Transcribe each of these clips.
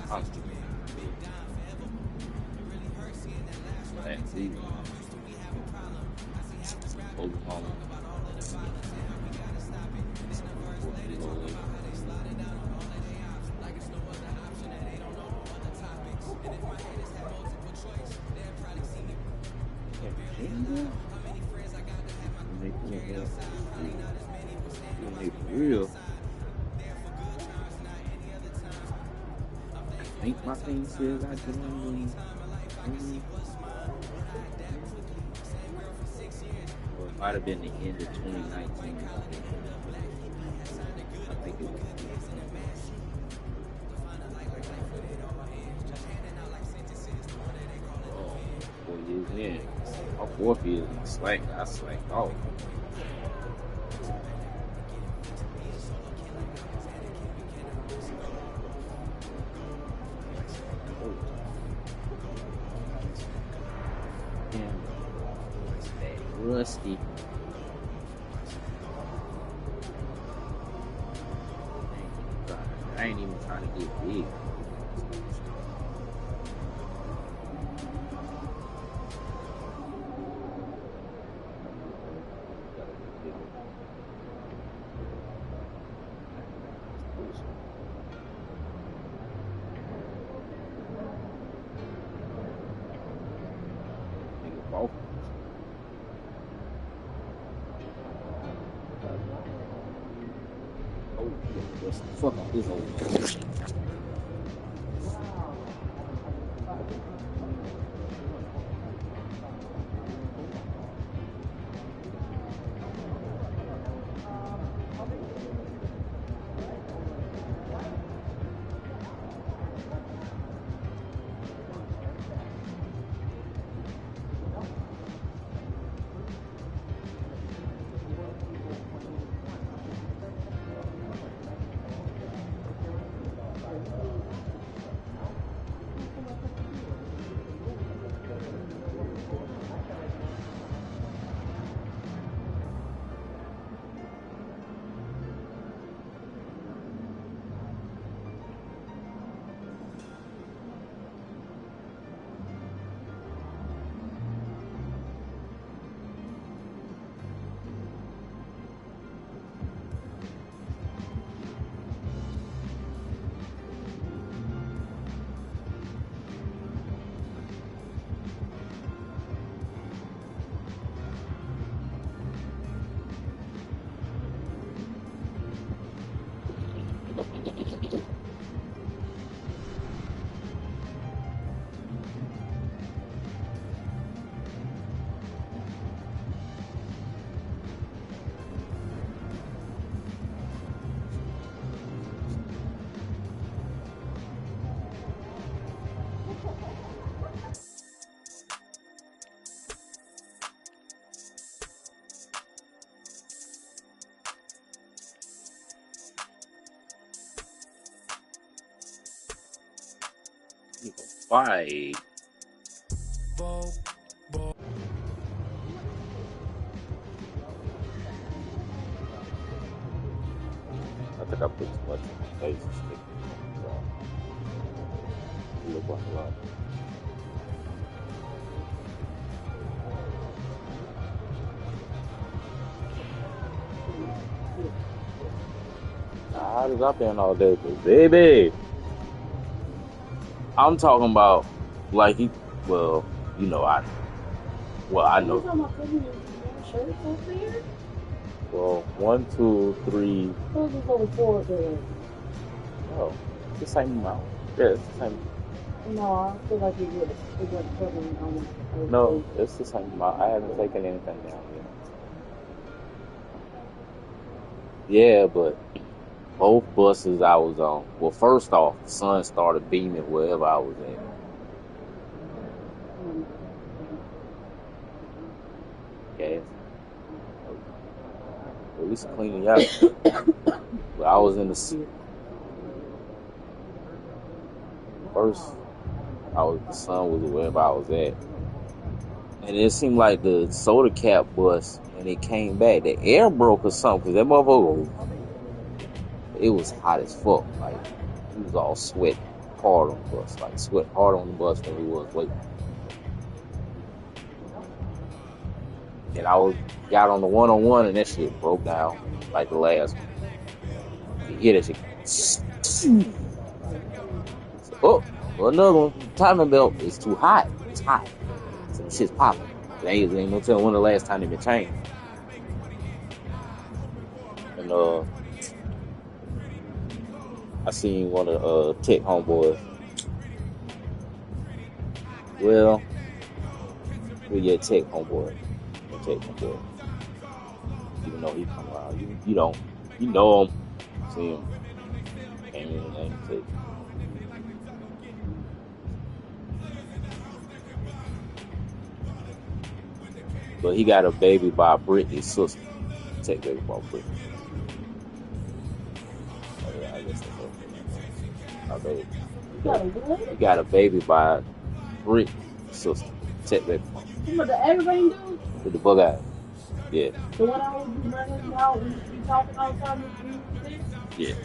Constantly. Like, we Oklahoma. In Virginia? When they doing that, when they for real, I think my thing says I joined in, or it might have been the end of 2019. I think it was 2019. Oh, 4 years in. My fourth year in slang. I slanked off. Damn, that rusty. I ain't even trying to get big. Nigga, both. Oh, what's the fuck up this old? Why? I think I put too much in my face and stick. You look like a lot. How did I been all day? Baby, I'm talking about like he. Well, you know I. Well, I know. Well, 1, 2, 3. There's only 4 there. Oh, it's the same amount. Yeah, it's the same. No, I feel like it wasn't covering on No, it's the same amount. I haven't taken anything down yet. Yeah, but both buses I was on. Well, first off, the sun started beaming wherever I was at. Gas. At least cleaning out. But I was in the first. The sun was wherever I was at, and it seemed like the soda cap bus, and it came back. The air broke or something, cause that motherfucker, it was hot as fuck. Like he was all sweaty. hard on the bus, like sweat hard on the bus when he was waiting. And got on the one-on-one, and that shit broke down like the last one. He hit that shit. Oh, another one. Timing belt is too hot. It's hot. So the shit's popping. Ain't no telling when the last time they been changed. And I seen one of Tech homeboys. Well, yeah, Tech homeboy. Even though he come around, you know him. See him. Came in the name of Tech. But he got a baby by Brittany's sister. Tech baby by Brittany. Oh, yeah, I guess that's okay. He got a baby by Brittany's sister. Tech baby. You the aggravating dude? With the bug eye. Yeah. The one I always be running out and be talking all the time. Yeah.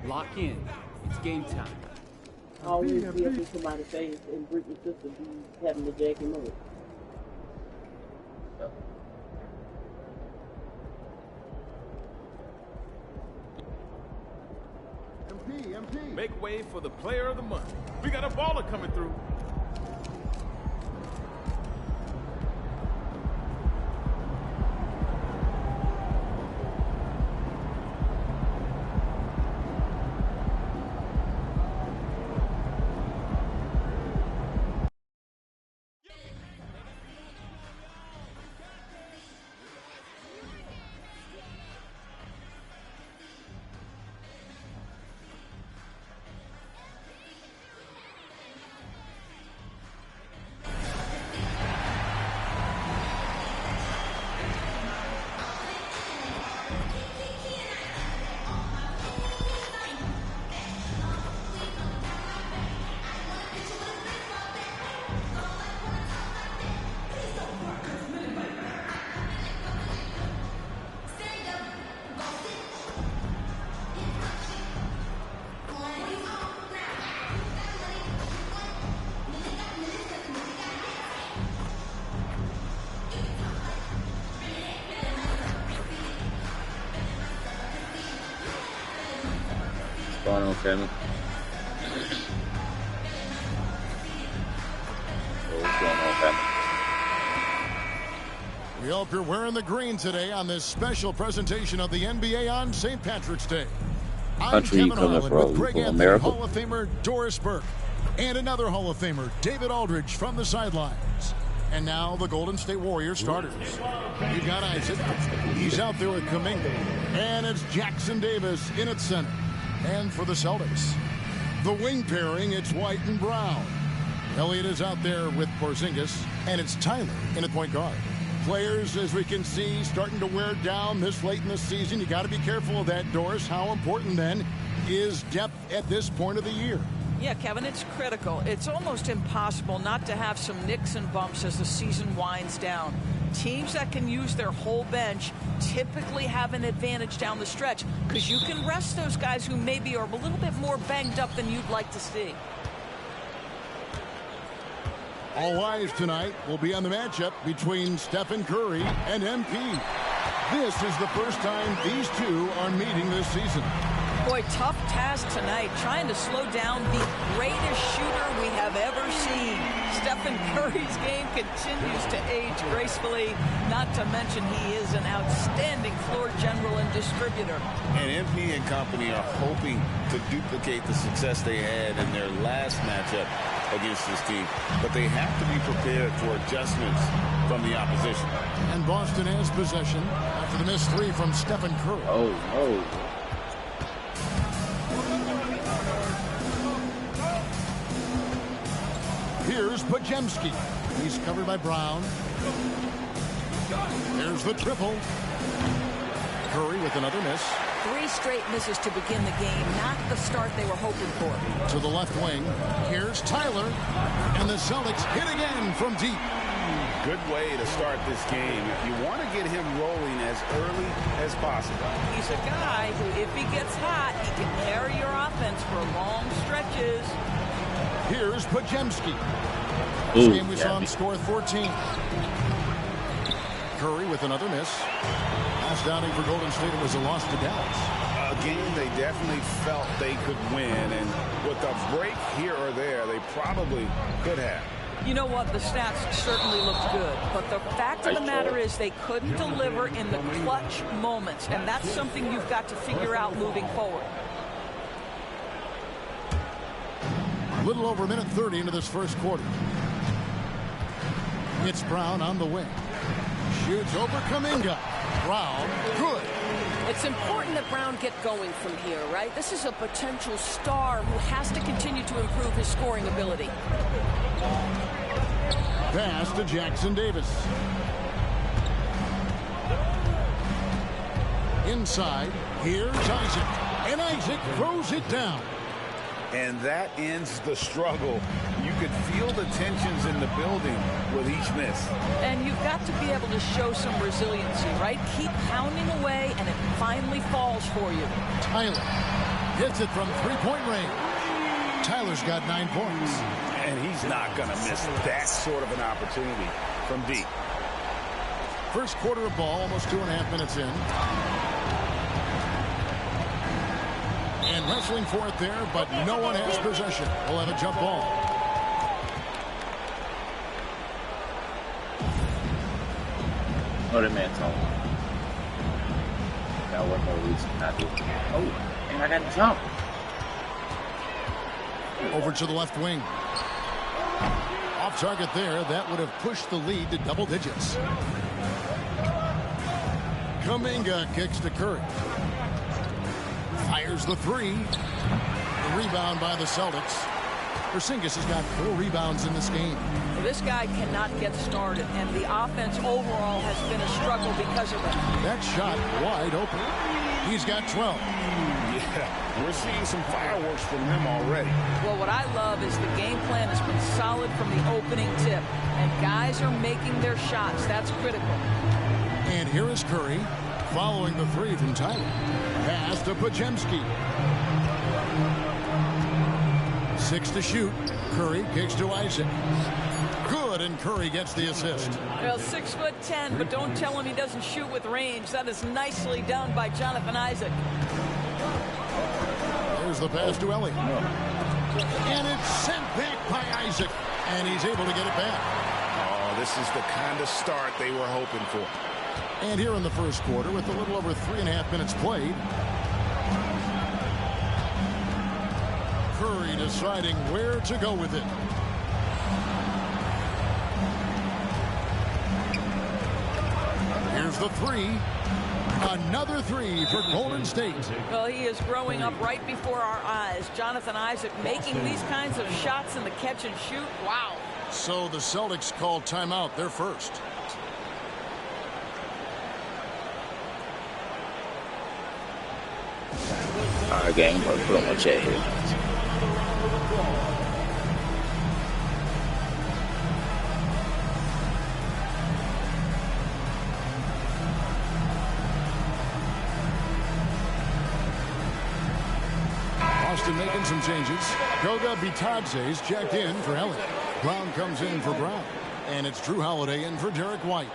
Lock in. It's game time. Always be up in somebody's face and Britney's sister be having to jack him up. MP. Make way for the player of the month. We got a baller coming through. What's going on, Kevin? What's going on, Kevin? We hope you're wearing the green today on this special presentation of the NBA on St. Patrick's Day. I'm Country Kevin coming Harlan from? with Greg From Anthony, America? Hall of Famer Doris Burke, and another Hall of Famer, David Aldridge, from the sidelines. And now the Golden State Warriors starters. We've got Isaac. He's out there with Kuminga. And it's Jackson Davis in at center. And for the Celtics, the wing pairing, it's White and Brown. Elliott is out there with Porzingis, and it's Tyler in at point guard. Players, as we can see, starting to wear down this late in the season. You got to be careful of that, Doris. How important, then, is depth at this point of the year? Yeah, Kevin, it's critical. It's almost impossible not to have some nicks and bumps as the season winds down. Teams that can use their whole bench typically have an advantage down the stretch because you can rest those guys who maybe are a little bit more banged up than you'd like to see. All eyes tonight will be on the matchup between Stephen Curry and MP. This is the first time these two are meeting this season. Boy, tough task tonight, trying to slow down the greatest shooter we have ever seen. Stephen Curry's game continues to age gracefully, not to mention he is an outstanding floor general and distributor. And MP and company are hoping to duplicate the success they had in their last matchup against this team, but they have to be prepared for adjustments from the opposition. And Boston has possession after the missed three from Stephen Curry. Oh, no. Here's Podziemski. He's covered by Brown. There's the triple. Curry with another miss. 3 straight misses to begin the game. Not the start they were hoping for. To the left wing. Here's Tyler. And the Celtics hit again from deep. Good way to start this game. If you want to get him rolling as early as possible. He's a guy who, if he gets hot, he can carry your offense for long stretches. Here's Podziemski. This game we saw him score 14. Curry with another miss. Last outing for Golden State, it was a loss to Dallas. A game they definitely felt they could win, and with a break here or there, they probably could have. You know what? The stats certainly looked good, but the fact of the matter is they couldn't deliver in the clutch moments, and that's something you've got to figure out moving forward. A little over a minute 30 into this first quarter. It's Brown on the wing. Shoots over Kuminga. Brown, good. It's important that Brown get going from here, right? This is a potential star who has to continue to improve his scoring ability. Pass to Jackson Davis. Inside, here's Isaac. And Isaac throws it down. And that ends the struggle. You could feel the tensions in the building with each miss. And you've got to be able to show some resiliency, right? Keep pounding away, and it finally falls for you. Tyler hits it from three-point range. Tyler's got 9 points. And he's not going to miss that sort of an opportunity from deep. First quarter of ball, almost 2.5 minutes in. And wrestling for it there, but no one has possession. We'll have a jump ball. Oh, the man's home. Got one more reason not to. Oh, and I got to jump. Over to the left wing. Off target there. That would have pushed the lead to double digits. Kuminga kicks to Curry. Fires the three. The rebound by the Celtics. Porzingis has got 4 rebounds in this game. Well, this guy cannot get started, and the offense overall has been a struggle because of it. That shot wide open. He's got 12. Yeah, we're seeing some fireworks from him already. Well, what I love is the game plan has been solid from the opening tip, and guys are making their shots. That's critical. And here is Curry following the 3 from Tyler. Pass to Podziemski. 6 to shoot. Curry kicks to Isaac. Good, and Curry gets the assist. Well, 6'10", but don't tell him he doesn't shoot with range. That is nicely done by Jonathan Isaac. There's the pass to Ellie. And it's sent back by Isaac. And he's able to get it back. Oh, this is the kind of start they were hoping for. And here in the first quarter, with a little over 3.5 minutes played, Curry deciding where to go with it. Here's the 3. Another 3 for Golden State. Well, he is growing up right before our eyes. Jonathan Isaac making these kinds of shots in the catch and shoot. Wow. So the Celtics called timeout, their first. All right, gang, I'm going to put on my chat here. Austin making some changes. Goga Bitadze's checked in for Elliott. Brown comes in for Brown. And it's Drew Holiday in for Derek White.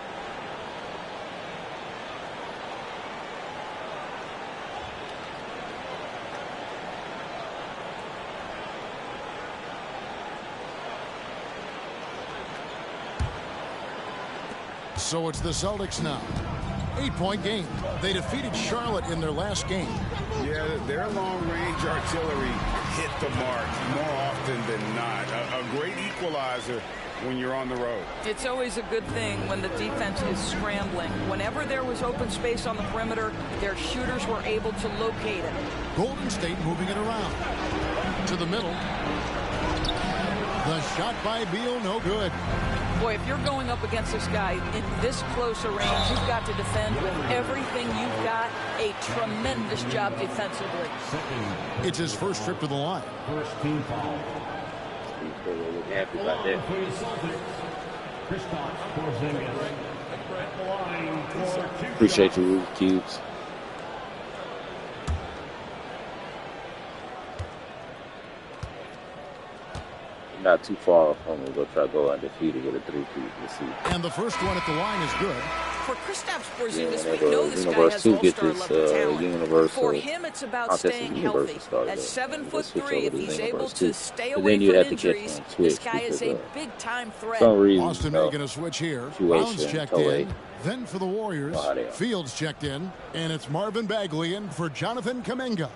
So it's the Celtics now. 8-point game. They defeated Charlotte in their last game. Yeah, their long-range artillery hit the mark more often than not. A great equalizer when you're on the road. It's always a good thing when the defense is scrambling. Whenever there was open space on the perimeter, their shooters were able to locate it. Golden State moving it around. To the middle. The shot by Beal, no good. Boy, if you're going up against this guy in this close a range, you've got to defend with everything you've got. A tremendous job defensively. It's his first trip to the line. First team foul. He's really happy about that. Appreciate you, Rubik's Cubes. Not too far from me. We'll try to go undefeated with a 3-2. Let's see. And the first one at the line is good. For Kristaps Porzingis, Yeah, we know this guy Universe has 2 get all-star this level talent. Universal For him, it's about staying healthy. At 7'3", if he's able to stay away from injuries, this guy is a big-time threat. For some reason, Austin making a switch here. Brown's checked in. Then for the Warriors, Fields checked in. And it's Marvin Bagley in for Jonathan Kuminga.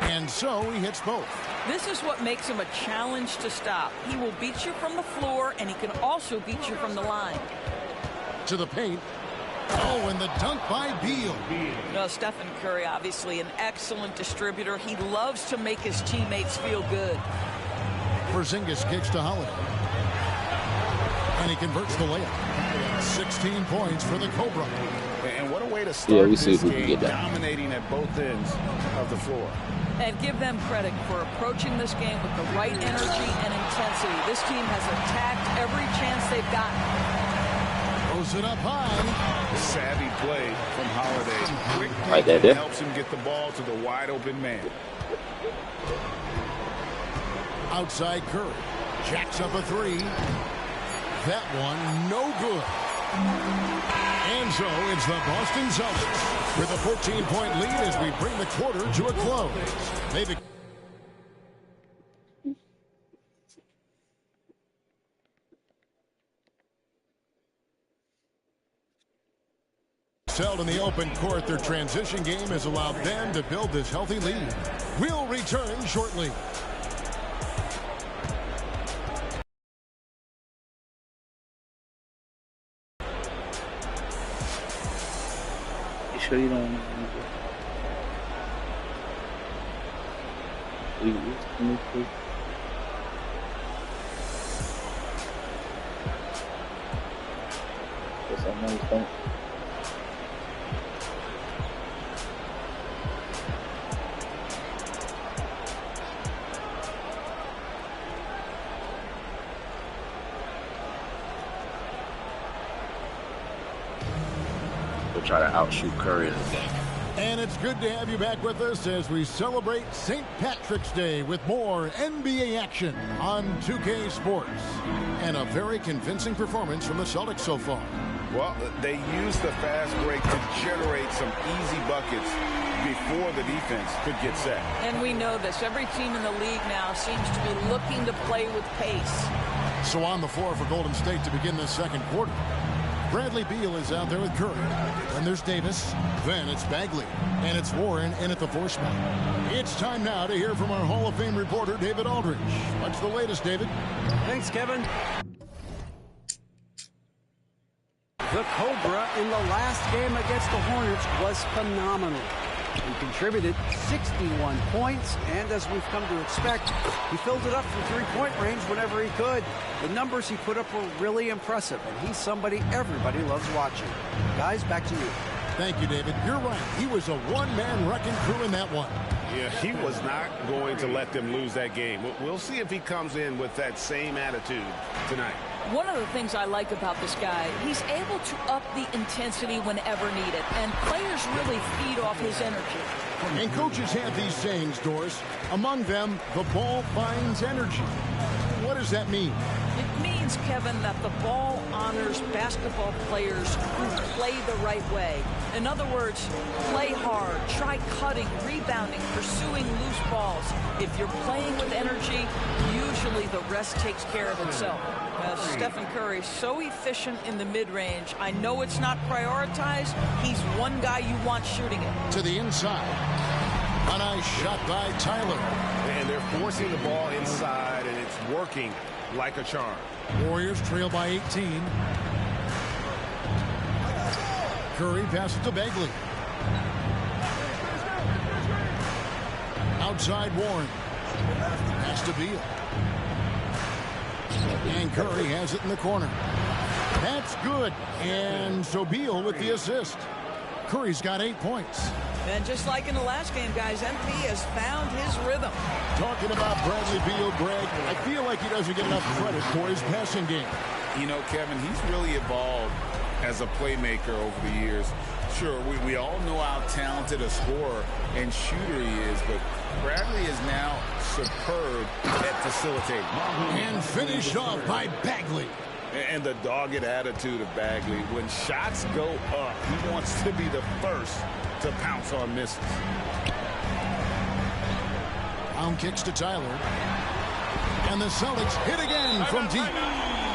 And so he hits both. This is what makes him a challenge to stop. He will beat you from the floor, and he can also beat you from the line. To the paint. Oh, and the dunk by Beal. Stephen Curry, obviously an excellent distributor. He loves to make his teammates feel good. Porzingis kicks to Holiday. And he converts the layup. 16 points for the Cobra. And what a way to start we see this if we can game, get that. dominating at both ends of the floor. And give them credit for approaching this game with the right energy and intensity. This team has attacked every chance they've gotten. Throws it up high. Savvy play from Holiday. Quick Like that, thinking yeah. helps him get the ball to the wide open man. Outside Curry. Jacks up a three. That one no good. And so it's the Boston Celtics with a 14-point lead as we bring the quarter to a close. They've excelled in the open court. Their transition game has allowed them to build this healthy lead. We'll return shortly. Sure you don't We'll try to outshoot Curry in the game. And it's good to have you back with us as we celebrate St. Patrick's Day with more NBA action on 2K Sports. And a very convincing performance from the Celtics so far. Well, they used the fast break to generate some easy buckets before the defense could get set. And we know this. Every team in the league now seems to be looking to play with pace. So on the floor for Golden State to begin this second quarter. Bradley Beal is out there with Curry. Then there's Davis. Then it's Bagley. And it's Warren in at the 4 spot. It's time now to hear from our Hall of Fame reporter, David Aldridge. What's the latest, David? Thanks, Kevin. The Cobra in the last game against the Hornets was phenomenal. He contributed 61 points, and as we've come to expect, he filled it up from three-point range whenever he could. The numbers he put up were really impressive, and he's somebody everybody loves watching. Guys, back to you. Thank you, David. You're right. He was a one-man wrecking crew in that one. Yeah, he was not going to let them lose that game. We'll see if he comes in with that same attitude tonight. One of the things I like about this guy, he's able to up the intensity whenever needed, and players really feed off his energy. And coaches have these sayings, Doris. Among them, the ball finds energy. What does that mean? It means, Kevin, that the ball honors basketball players who play the right way. In other words, play hard, try cutting, rebounding, pursuing loose balls. If you're playing with energy, usually the rest takes care of itself. Stephen Curry, so efficient in the mid-range. I know it's not prioritized. He's one guy you want shooting it. To the inside. A nice shot by Tyler. And they're forcing the ball inside, and it's working like a charm. Warriors trail by 18. Curry passes to Bagley. Outside Warren. Pass to Beal. And Curry has it in the corner. That's good. And so Beal with the assist. Curry's got 8 points. And just like in the last game, guys, MP has found his rhythm. Talking about Bradley Beal, Greg, I feel like he doesn't get enough credit for his passing game. You know, Kevin, he's really evolved as a playmaker over the years. Sure, we all know how talented a scorer and shooter he is, but Bradley is now superb at facilitating. And finished off by Bagley. And the dogged attitude of Bagley. When shots go up, he wants to be the first to pounce on misses. Brown kicks to Tyler. And the Celtics hit again from deep.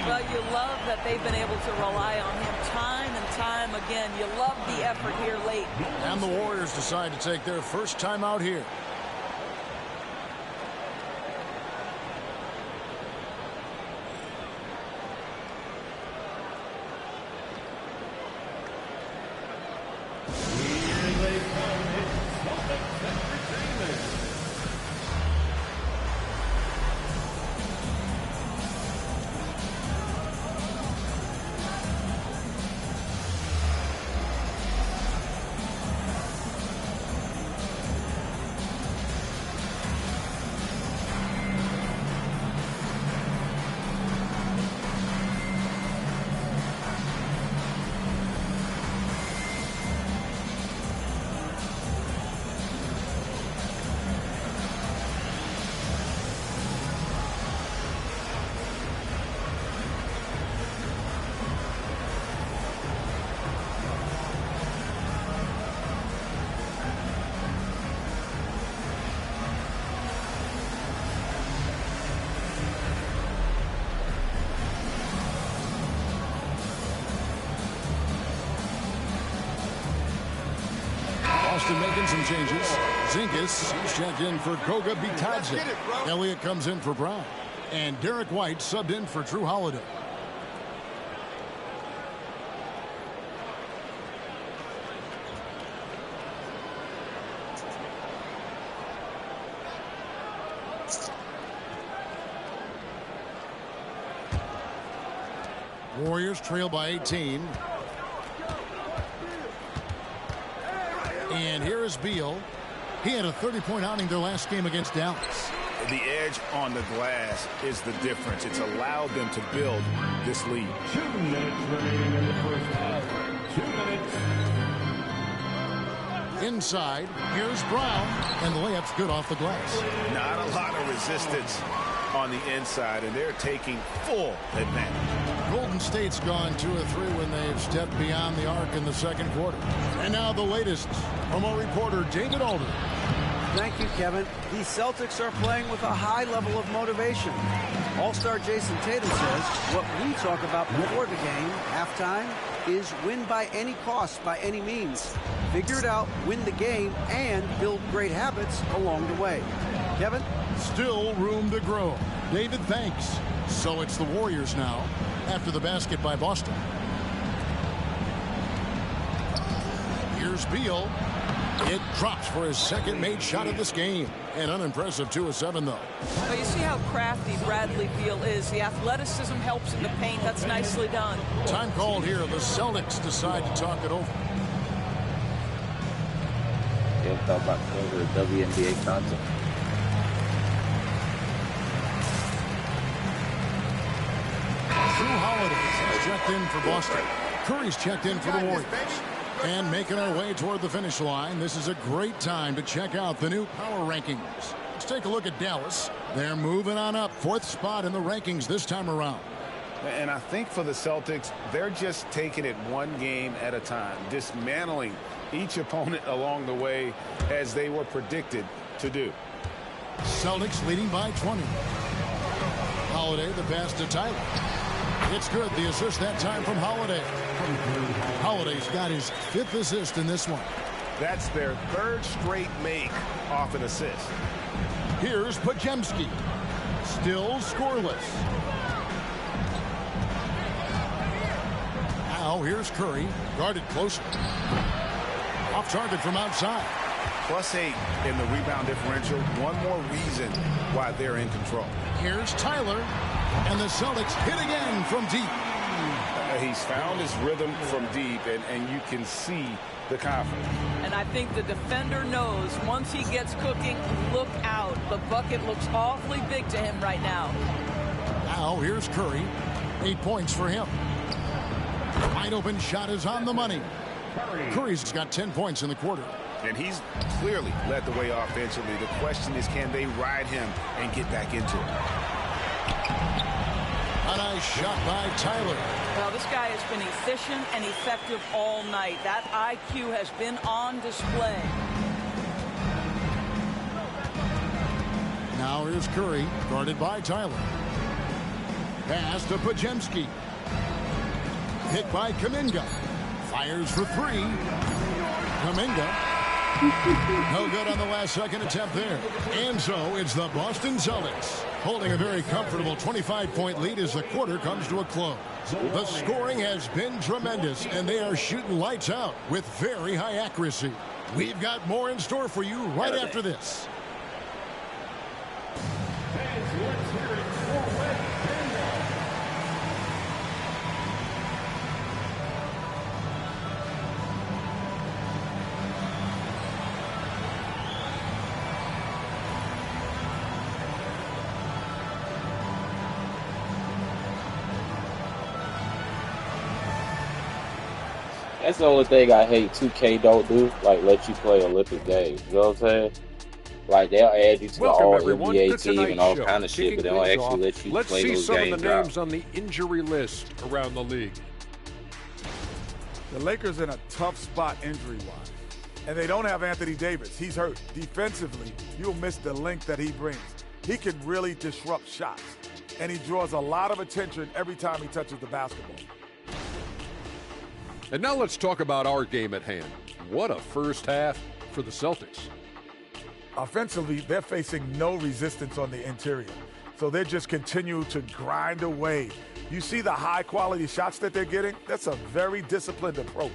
Well, you love that they've been able to rely on him time and time again. You love the effort here late. And the Warriors decide to take their first time out here. Boston making some changes. Zingas, he's checked in for Goga Bitadze. Elliott comes in for Brown. And Derek White subbed in for Drew Holiday. Warriors trail by 18. And here is Beal. He had a 30-point outing their last game against Dallas. The edge on the glass is the difference. It's allowed them to build this lead. 2 minutes remaining in the first half. 2 minutes. Inside, here's Brown. And the layup's good off the glass. Not a lot of resistance on the inside, and they're taking full advantage. Golden State's gone 2 of 3 when they've stepped beyond the arc in the second quarter. And now the latest from our reporter, David Aldridge. Thank you, Kevin. The Celtics are playing with a high level of motivation. All-star Jason Tatum says what we talk about before the game, halftime, is win by any cost, by any means. Figure it out, win the game, and build great habits along the way. Kevin? Still room to grow. David, thanks. So it's the Warriors now after the basket by Boston. Here's Beal. It drops for his second made shot of this game. An unimpressive 2 of 7, though. Well, you see how crafty Bradley Beal is. The athleticism helps in the paint. That's nicely done. Time called here. The Celtics decide to talk it over. They'll talk about the WNBA content. Drew Holiday has checked in for Boston. Curry's checked in for the Warriors. And making our way toward the finish line, this is a great time to check out the new power rankings. Let's take a look at Dallas. They're moving on up, 4th spot in the rankings this time around. And I think for the Celtics, they're just taking it one game at a time, dismantling each opponent along the way as they were predicted to do. Celtics leading by 20. Holiday, the pass to Tyler. It's good. The assist that time from Holiday. Holiday's got his 5th assist in this one. That's their 3rd straight make off an assist. Here's Podziemski. Still scoreless. Now here's Curry. Guarded closer. Off target from outside. +8 in the rebound differential. One more reason why they're in control. Here's Tyler, and the Celtics hit again from deep. He's found his rhythm from deep, and you can see the confidence. And I think the defender knows once he gets cooking, look out. The bucket looks awfully big to him right now. Now here's Curry. 8 points for him. Wide open shot is on the money. Curry's got 10 points in the quarter. And he's clearly led the way offensively. The question is, can they ride him and get back into it? A nice shot by Tyler. Well, this guy has been efficient and effective all night. That IQ has been on display. Now here's Curry, guarded by Tyler. Pass to Podziemski. Hit by Kuminga. Fires for three. Kuminga. No good on the last second attempt there. And so it's the Boston Celtics holding a very comfortable 25-point lead as the quarter comes to a close. The scoring has been tremendous, and they are shooting lights out with very high accuracy. We've got more in store for you right after this. That's the only thing I hate 2K don't do, like let you play Olympic games. You know what I'm saying? Like they'll add you to the all NBA team and all kind of shit, but they don't actually let you play those games. Let's see some of the names on the injury list around the league. The Lakers in a tough spot injury-wise, and they don't have Anthony Davis. He's hurt. Defensively, you'll miss the length that he brings. He can really disrupt shots, and he draws a lot of attention every time he touches the basketball. And now let's talk about our game at hand. What a first half for the Celtics. Offensively, they're facing no resistance on the interior. So they just continue to grind away. You see the high-quality shots that they're getting? That's a very disciplined approach.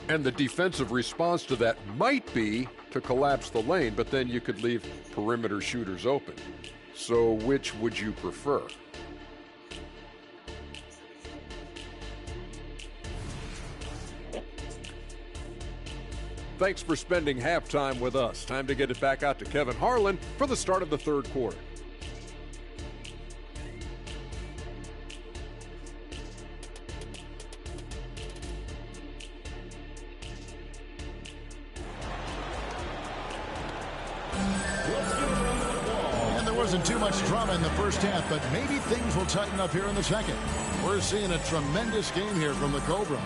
And the defensive response to that might be to collapse the lane, but then you could leave perimeter shooters open. So which would you prefer? Thanks for spending halftime with us. Time to get it back out to Kevin Harlan for the start of the third quarter. And there wasn't too much drama in the first half, but maybe things will tighten up here in the second. We're seeing a tremendous game here from the Cobra.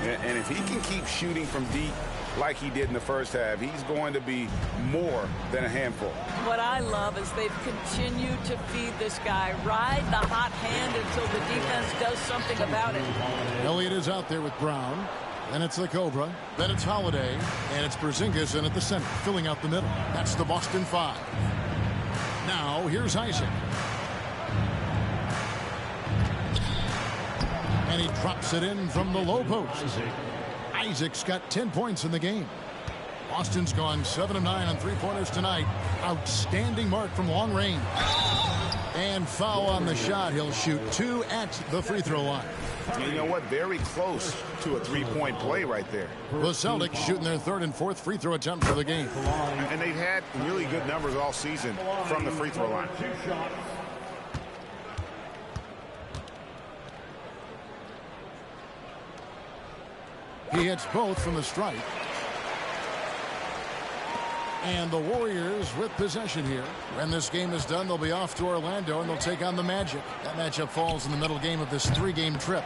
And if he can keep shooting from deep like he did in the first half, he's going to be more than a handful. What I love is they've continued to feed this guy, ride the hot hand until the defense does something about it. Elliott is out there with Brown. Then it's the Cobra. Then it's Holiday. And it's Porzingis in at the center, filling out the middle. That's the Boston Five. Now, here's Isaac. And he drops it in from the low post. Isaac's got 10 points in the game. Boston's gone 7 of 9 on three-pointers tonight. Outstanding mark from long range. And foul on the shot. He'll shoot 2 at the free throw line. You know what? Very close to a three-point play right there. The Celtics shooting their third and fourth free throw attempts for the game. And they've had really good numbers all season from the free throw line. He hits both from the stripe. And the Warriors with possession here. When this game is done, they'll be off to Orlando, and they'll take on the Magic. That matchup falls in the middle game of this 3-game trip.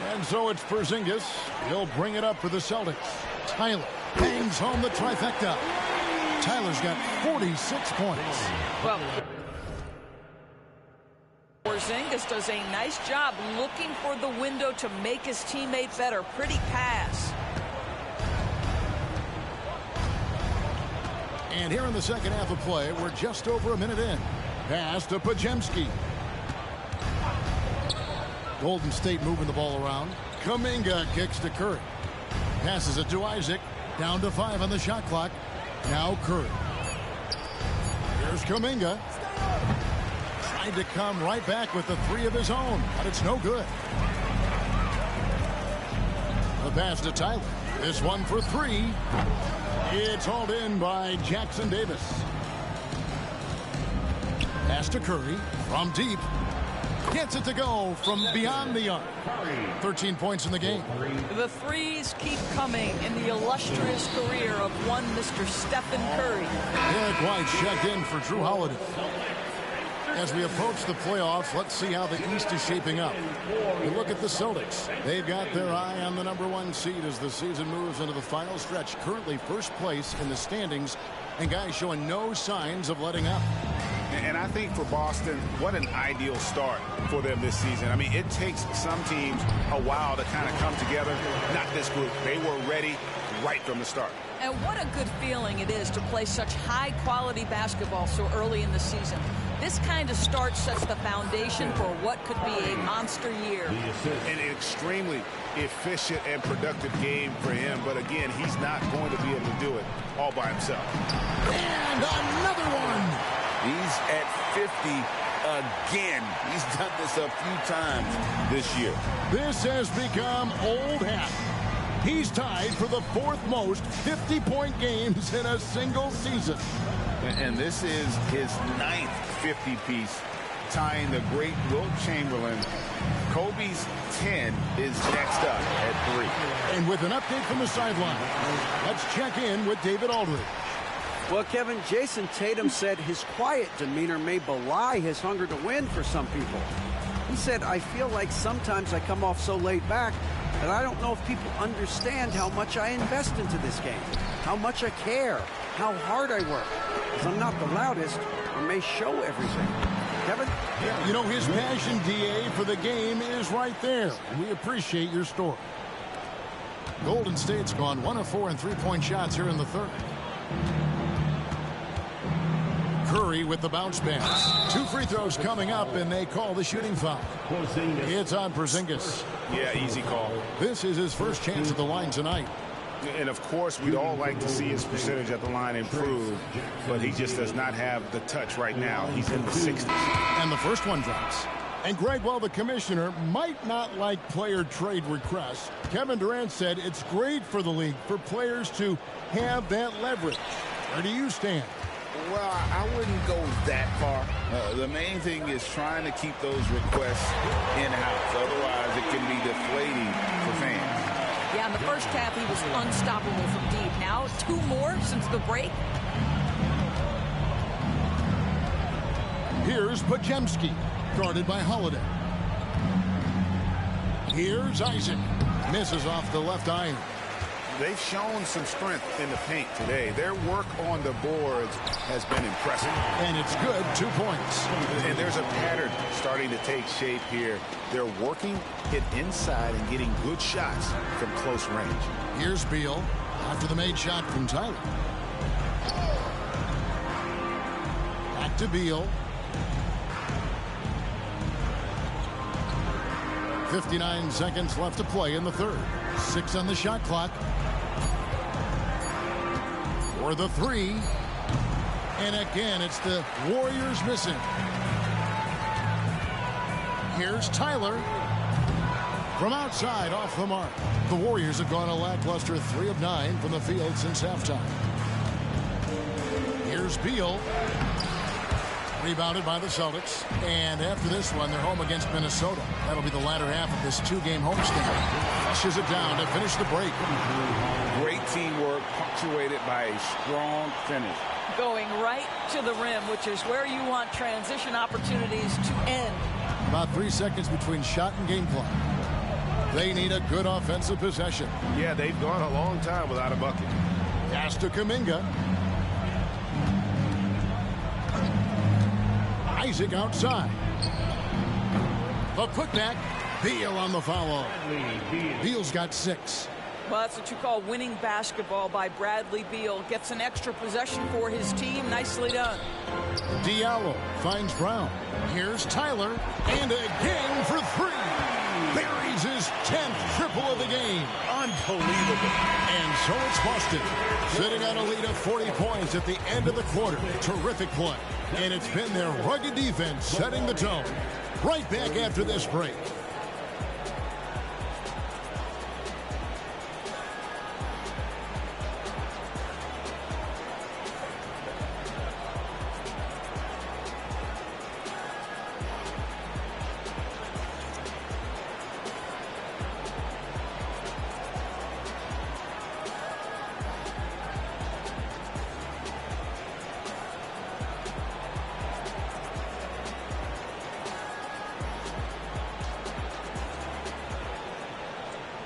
And so it's Porzingis. He'll bring it up for the Celtics. Tyler bangs home the trifecta. Tyler's got 46 points. Well, Porzingis does a nice job looking for the window to make his teammate better. Pretty pass. And here in the second half of play, we're just over a minute in. Pass to Podziemski. Golden State moving the ball around. Kuminga kicks to Curry. Passes it to Isaac. Down to 5 on the shot clock. Now Curry. Here's Kuminga. Tried to come right back with the 3 of his own, but it's no good. The pass to Tyler. This one for 3. It's hauled in by Jackson Davis. Pass to Curry from deep. Gets it to go from beyond the arc. 13 points in the game. The threes keep coming in the illustrious career of one Mr. Stephen Curry. Derek White checked in for Drew Holiday. As we approach the playoffs, let's see how the East is shaping up. We look at the Celtics. They've got their eye on the #1 seed as the season moves into the final stretch. Currently first place in the standings, and guys showing no signs of letting up. And I think for Boston, what an ideal start for them this season. I mean, it takes some teams a while to kind of come together. Not this group. They were ready right from the start. And what a good feeling it is to play such high-quality basketball so early in the season. This kind of start sets the foundation for what could be a monster year. An extremely efficient and productive game for him. But again, he's not going to be able to do it all by himself. And another one. He's at 50 again. He's done this a few times this year. This has become old hat. He's tied for the 4th most 50-point games in a single season. And this is his 9th 50-piece, tying the great Wilt Chamberlain. Kobe's 10 is next up at 3. And with an update from the sideline, let's check in with David Aldridge. Well, Kevin, Jason Tatum said his quiet demeanor may belie his hunger to win for some people. He said, I feel like sometimes I come off so laid back that I don't know if people understand how much I invest into this game, how much I care, how hard I work, because I'm not the loudest or may show everything. Kevin? Yeah, you know, his passion, DA, for the game is right there, and we appreciate your story. Golden State's gone 1 of 4 in 3-point shots here in the 3rd. Curry with the bounce pass. 2 free throws coming up, and they call the shooting foul. It's on Porzingis. Yeah, easy call. This is his first chance at the line tonight. And, of course, we'd all like to see his percentage at the line improve, but he just does not have the touch right now. He's in the 60s. And the first one drops. And Greg, while the commissioner might not like player trade requests, Kevin Durant said it's great for the league for players to have that leverage. Where do you stand? Well, I wouldn't go that far. The main thing is trying to keep those requests in-house. Otherwise, it can be deflating for fans. Yeah, in the first half, he was unstoppable from deep. Now, 2 more since the break. Here's Podziemski, guarded by Holiday. Here's Isaac. Misses off the left iron. They've shown some strength in the paint today. Their work on the boards has been impressive. And it's good, 2 points. And there's a pattern starting to take shape here. They're working it inside and getting good shots from close range. Here's Beal after the made shot from Tyler. Back to Beal. 59 seconds left to play in the 3rd. 6 on the shot clock. For the 3. And again, it's the Warriors missing. Here's Tyler. From outside, off the mark. The Warriors have gone a lackluster 3 of 9 from the field since halftime. Here's Beal. Rebounded by the Celtics. And after this one, they're home against Minnesota. That'll be the latter half of this 2-game homestand. Flushes it down to finish the break. Great teamwork, punctuated by a strong finish. Going right to the rim, which is where you want transition opportunities to end. About 3 seconds between shot and game clock. They need a good offensive possession. Yeah, they've gone a long time without a bucket. Pass to Kuminga. Isaac outside. The putback. Beal on the foul. Beal's got 6. Well, that's what you call winning basketball by Bradley Beal. Gets an extra possession for his team. Nicely done. Diallo finds Brown. Here's Tyler. And again for 3. Buries needs his 10th triple of the game. Unbelievable. And so it's Boston, sitting on a lead of 40 points at the end of the quarter. Terrific play. And it's been their rugged defense setting the tone. Right back after this break.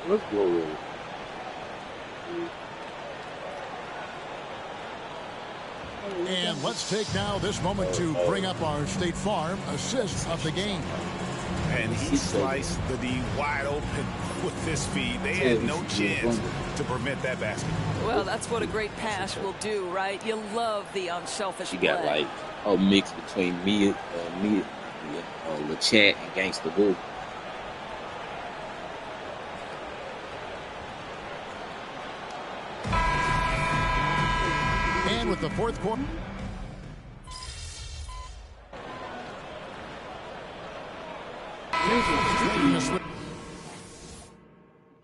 Let's go with it. And let's take now this moment to bring up our State Farm assist of the game. And he sliced the D wide open with this feed. They had no chance to prevent that basket. Well, that's what a great pass will do, right? You love the unselfish play. You got like a mix between me, LeChat, and Gangsta Boo. And with the fourth quarter.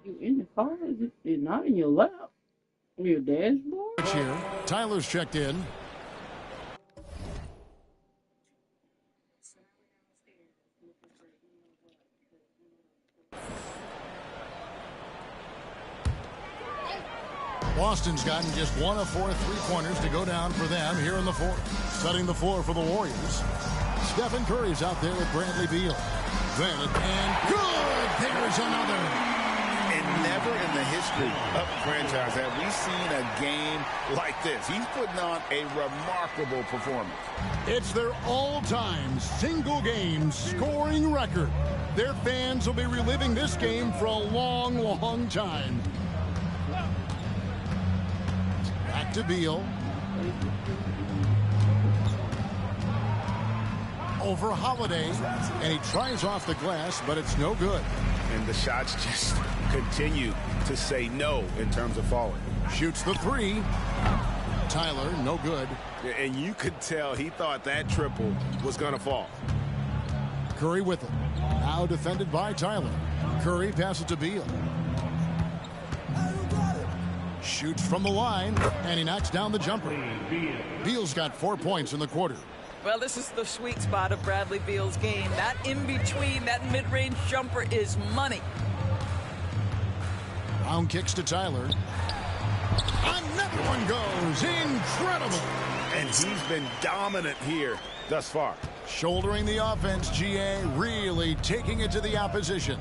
You in the car? It's not in your lap. Your dashboard? Here, Tyler's checked in. Boston's gotten just 1 of 4 3-pointers to go down for them here in the fourth. Setting the floor for the Warriors. Stephen Curry's out there with Bradley Beal. Then, and good! There's another. And never in the history of the franchise have we seen a game like this. He's putting on a remarkable performance. It's their all-time single-game scoring record. Their fans will be reliving this game for a long, long time. Back to Beal. Over Holiday, and he tries off the glass, but it's no good. And the shots just continue to say no in terms of falling. Shoots the three. Tyler, no good. And you could tell he thought that triple was going to fall. Curry with it. Now defended by Tyler. Curry passes to Beal. Shoots from the line, and he knocks down the jumper. Beal's got 4 points in the quarter. Well, this is the sweet spot of Bradley Beal's game. That in-between, that mid-range jumper is money. Round kicks to Tyler. Another one goes. Incredible. And he's been dominant here thus far. Shouldering the offense, GA, really taking it to the opposition.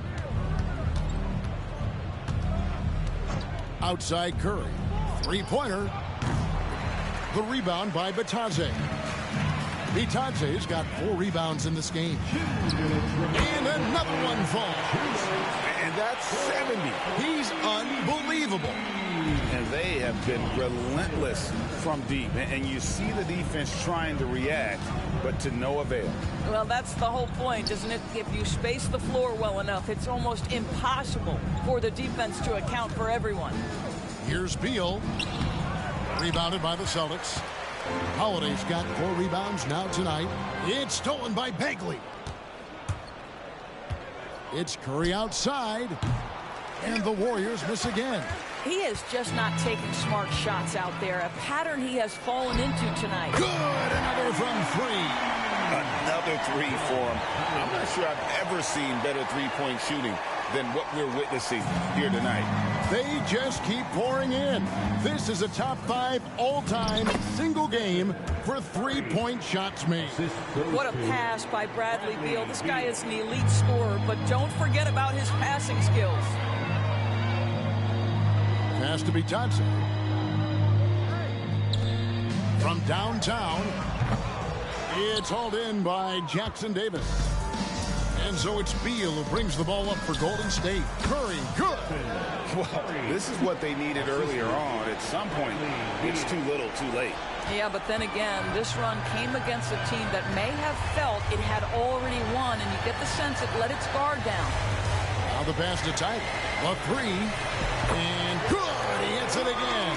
Outside Curry. Three-pointer. The rebound by Bitadze. Bitadze's got 4 rebounds in this game. And another one falls. And that's 70. He's unbelievable. And they have been relentless from deep. And you see the defense trying to react, but to no avail. Well, that's the whole point, isn't it? If you space the floor well enough, it's almost impossible for the defense to account for everyone. Here's Beal. Rebounded by the Celtics. Holiday's got 4 rebounds now tonight. It's stolen by Bagley. It's Curry outside. And the Warriors miss again. He is just not taking smart shots out there. A pattern he has fallen into tonight. Good. Another from 3. Another 3 for him. I'm not sure I've ever seen better three-point shooting than what we're witnessing here tonight. They just keep pouring in. This is a top 5 all-time single game for 3-point shots made. What a pass by Bradley Beal. This guy is an elite scorer, but don't forget about his passing skills. Pass to Bitadze. From downtown, it's hauled in by Jackson Davis. And so it's Beal who brings the ball up for Golden State. Curry, good. Well, this is what they needed earlier on. At some point, it's too little, too late. Yeah, but then again, this run came against a team that may have felt it had already won, and you get the sense it let its guard down. Now the pass to Tyler. A three. And good. He hits it again.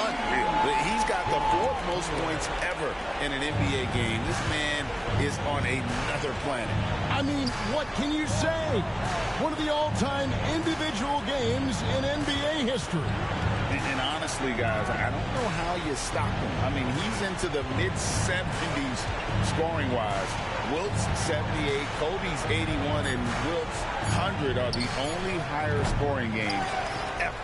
Unreal. He's got the 4th most points ever in an NBA game. This man is on another planet. I mean, what can you say? One of the all-time individual games in NBA history. And honestly, guys, I don't know how you stop him. I mean, he's into the mid-70s scoring-wise. Wilt's 78, Kobe's 81, and Wilt's 100 are the only higher scoring games ever.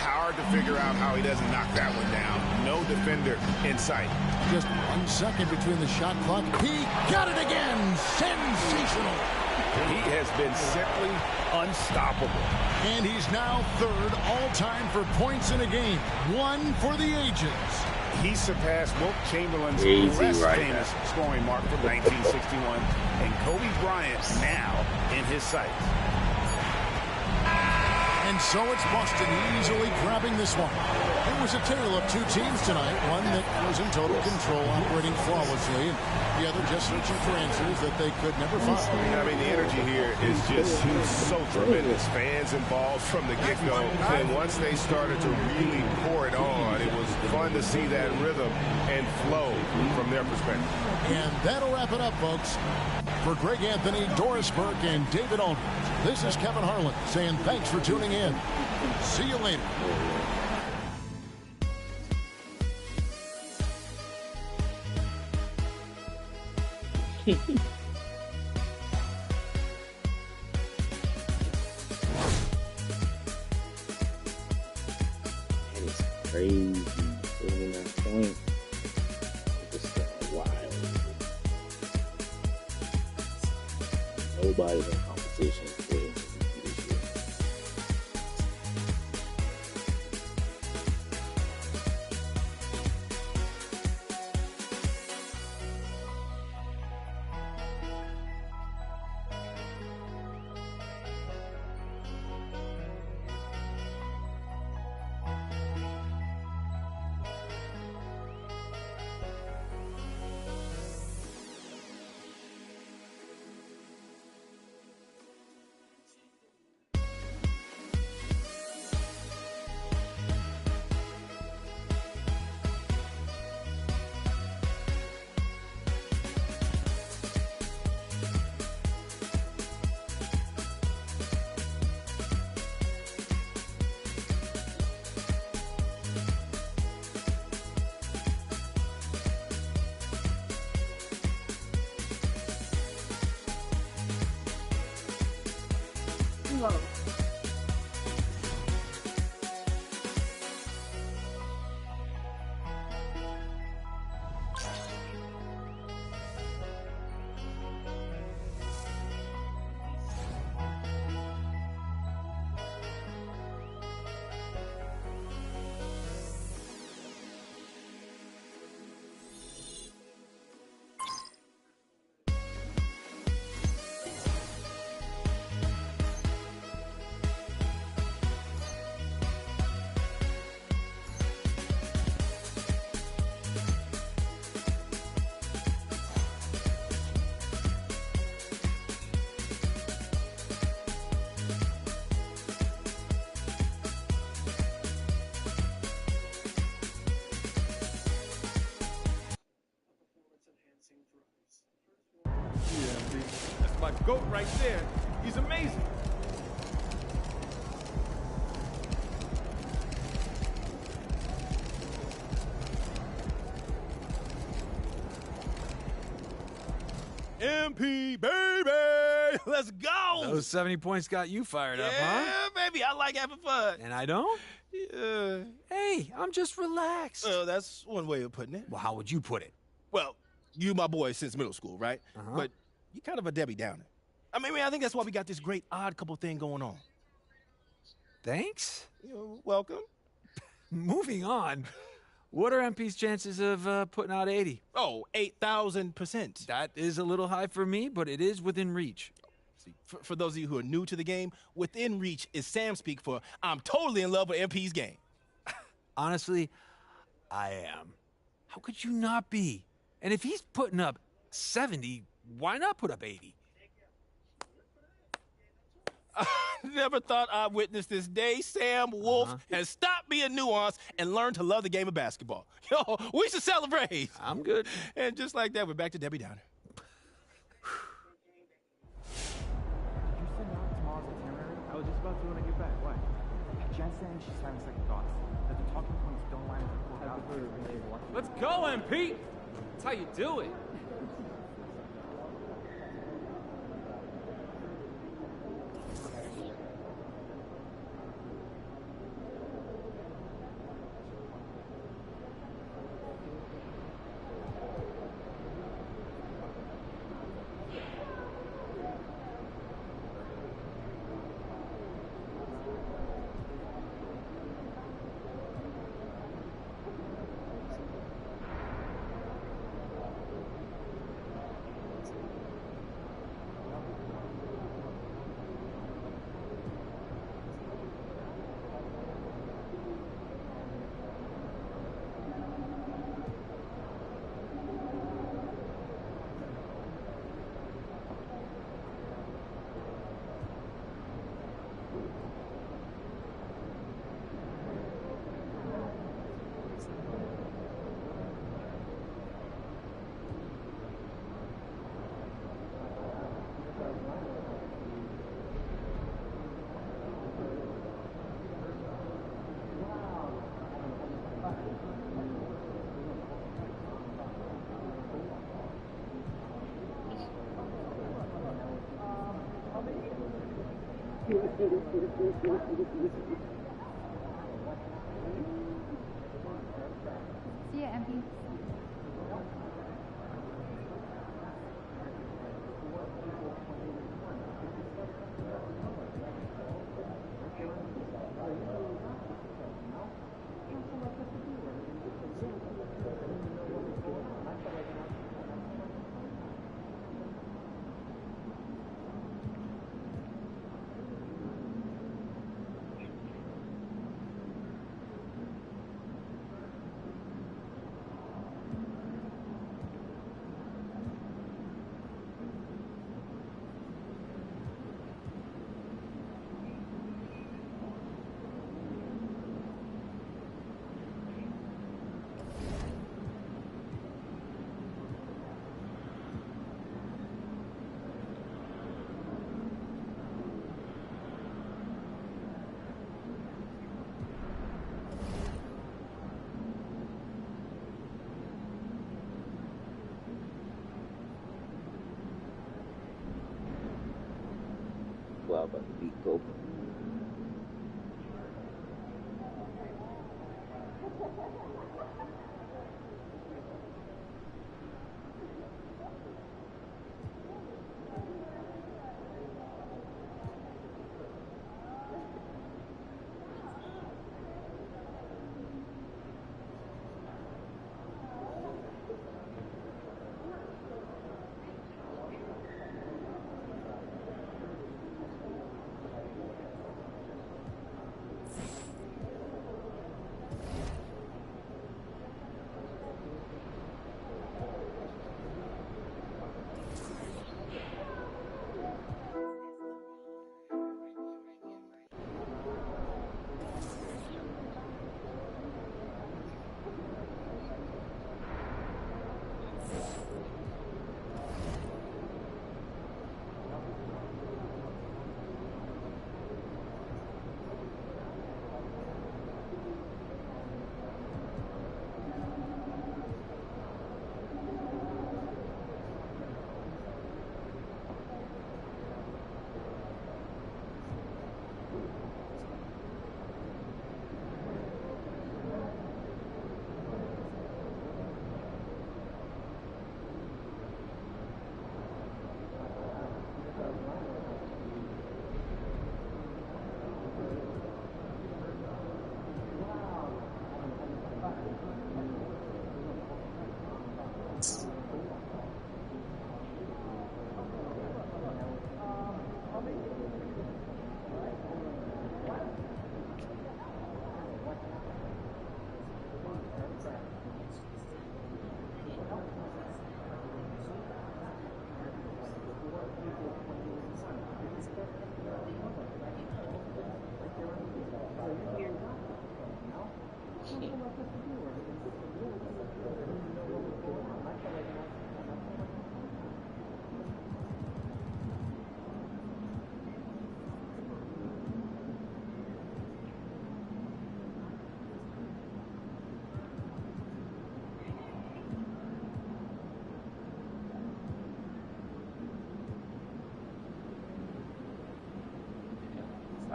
Hard to figure out how he doesn't knock that one down. No defender in sight. Just 1 second between the shot clock. He got it again. Sensational. He has been simply unstoppable. And he's now 3rd all-time for points in a game. 1 for the ages. He surpassed Wilt Chamberlain's Easy right famous scoring mark from 1961. And Kobe Bryant now in his sights. And so it's Boston easily grabbing this one. It was a tale of 2 teams tonight. One that was in total control, operating flawlessly, and the other just searching for answers that they could never find. I mean, the energy here is just so tremendous. Fans involved from the get-go. And once they started to really pour it on, it was fun to see that rhythm and flow from their perspective. And that'll wrap it up, folks. For Greg Anthony, Doris Burke, and David Aldridge, this is Kevin Harlan saying thanks for tuning in. See you later. That is crazy. 49 points. It's just wild. Nobody's in competition for this year. That's my GOAT right there. He's amazing. MP, baby! Let's go! Those 70 points got you fired up, huh? Yeah, baby, I like having fun. And I don't? Yeah. Hey, I'm just relaxed. That's one way of putting it. Well, how would you put it? Well, you my boy since middle school, right? But you kind of a Debbie Downer. I mean, I think that's why we got this great odd couple thing going on. Thanks. You're welcome. Moving on. What are MP's chances of putting out 80? Oh, 8,000%. That is a little high for me, but it is within reach. See, for those of you who are new to the game, within reach is Sam speak for I'm totally in love with MP's game. Honestly, I am. How could you not be? And if he's putting up 70, why not put up 80? Never thought I'd witness this day. Sam Wolf has stopped being nuanced and learned to love the game of basketball. Yo, we should celebrate. I'm good. And just like that, we're back to Debbie Downer. I was just about to when I get back. What? Jen saying she's having second thoughts. That the talking points don't line up. Let's go, MP! That's how you do it. See ya, MP. Well, but the beat go.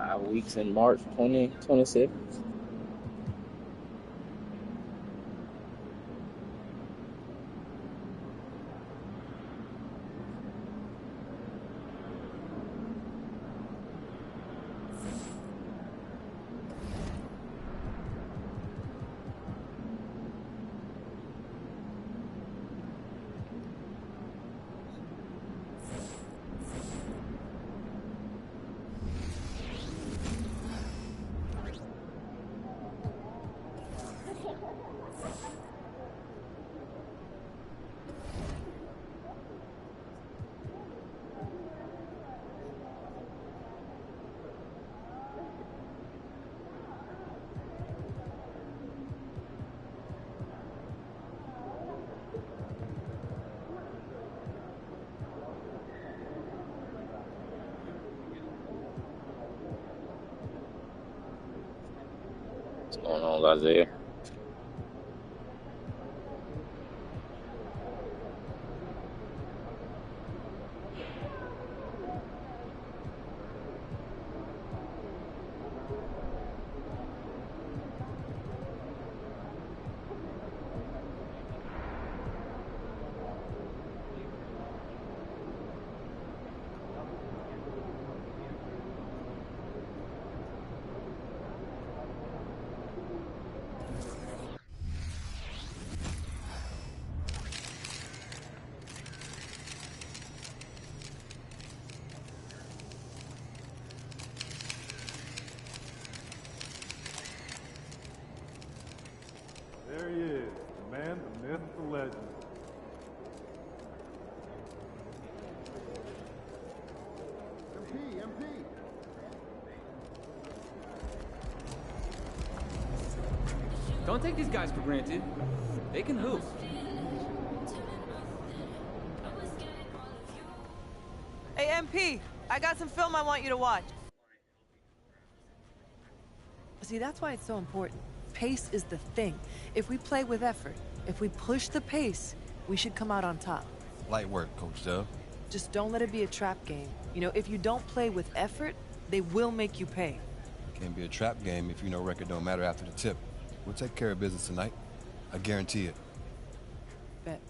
5 weeks in March 2026. What's going on, Isaiah? There he is, the man, the myth, the legend. MP. Don't take these guys for granted. They can hoop. Hey, MP, I got some film I want you to watch. See, that's why it's so important. Pace is the thing. If we play with effort, if we push the pace, we should come out on top. Light work, Coach Dub. Just don't let it be a trap game. You know, if you don't play with effort, they will make you pay. Can't be a trap game if you know record don't matter after the tip. We'll take care of business tonight. I guarantee it. Bet.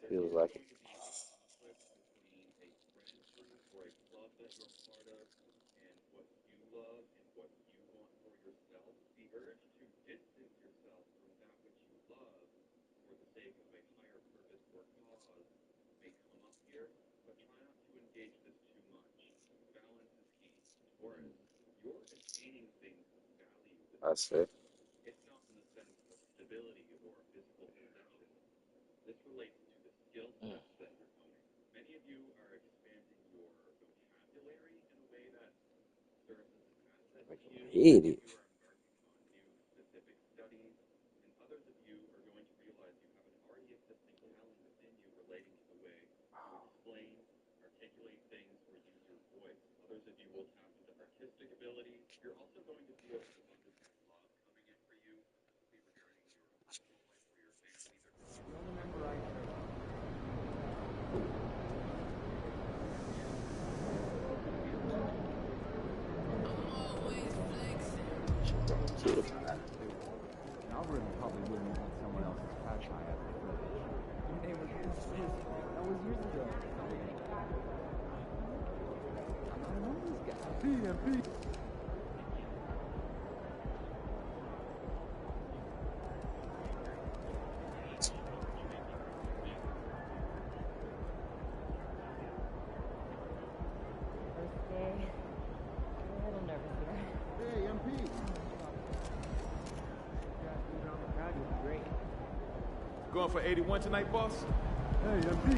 Feels like it. I see. Hit it. Algorithm probably wouldn't want someone else's patch high up the footage. Your name was that was years ago. I know this guy. PMP. Going for 81 tonight, boss? Hey, MP.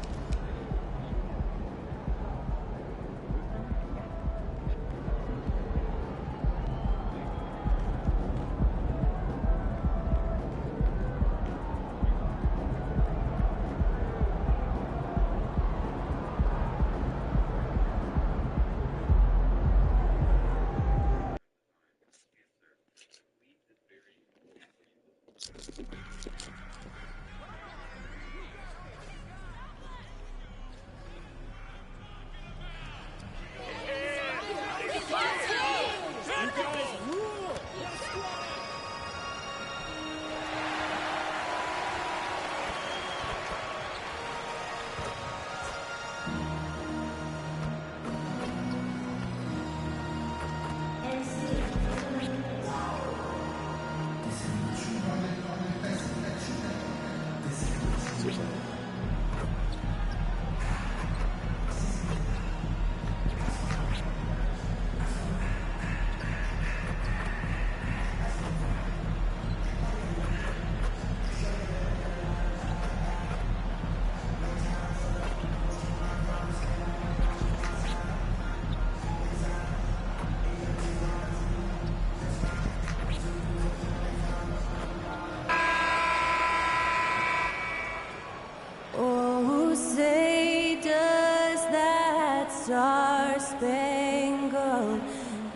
Oh, say does that star-spangled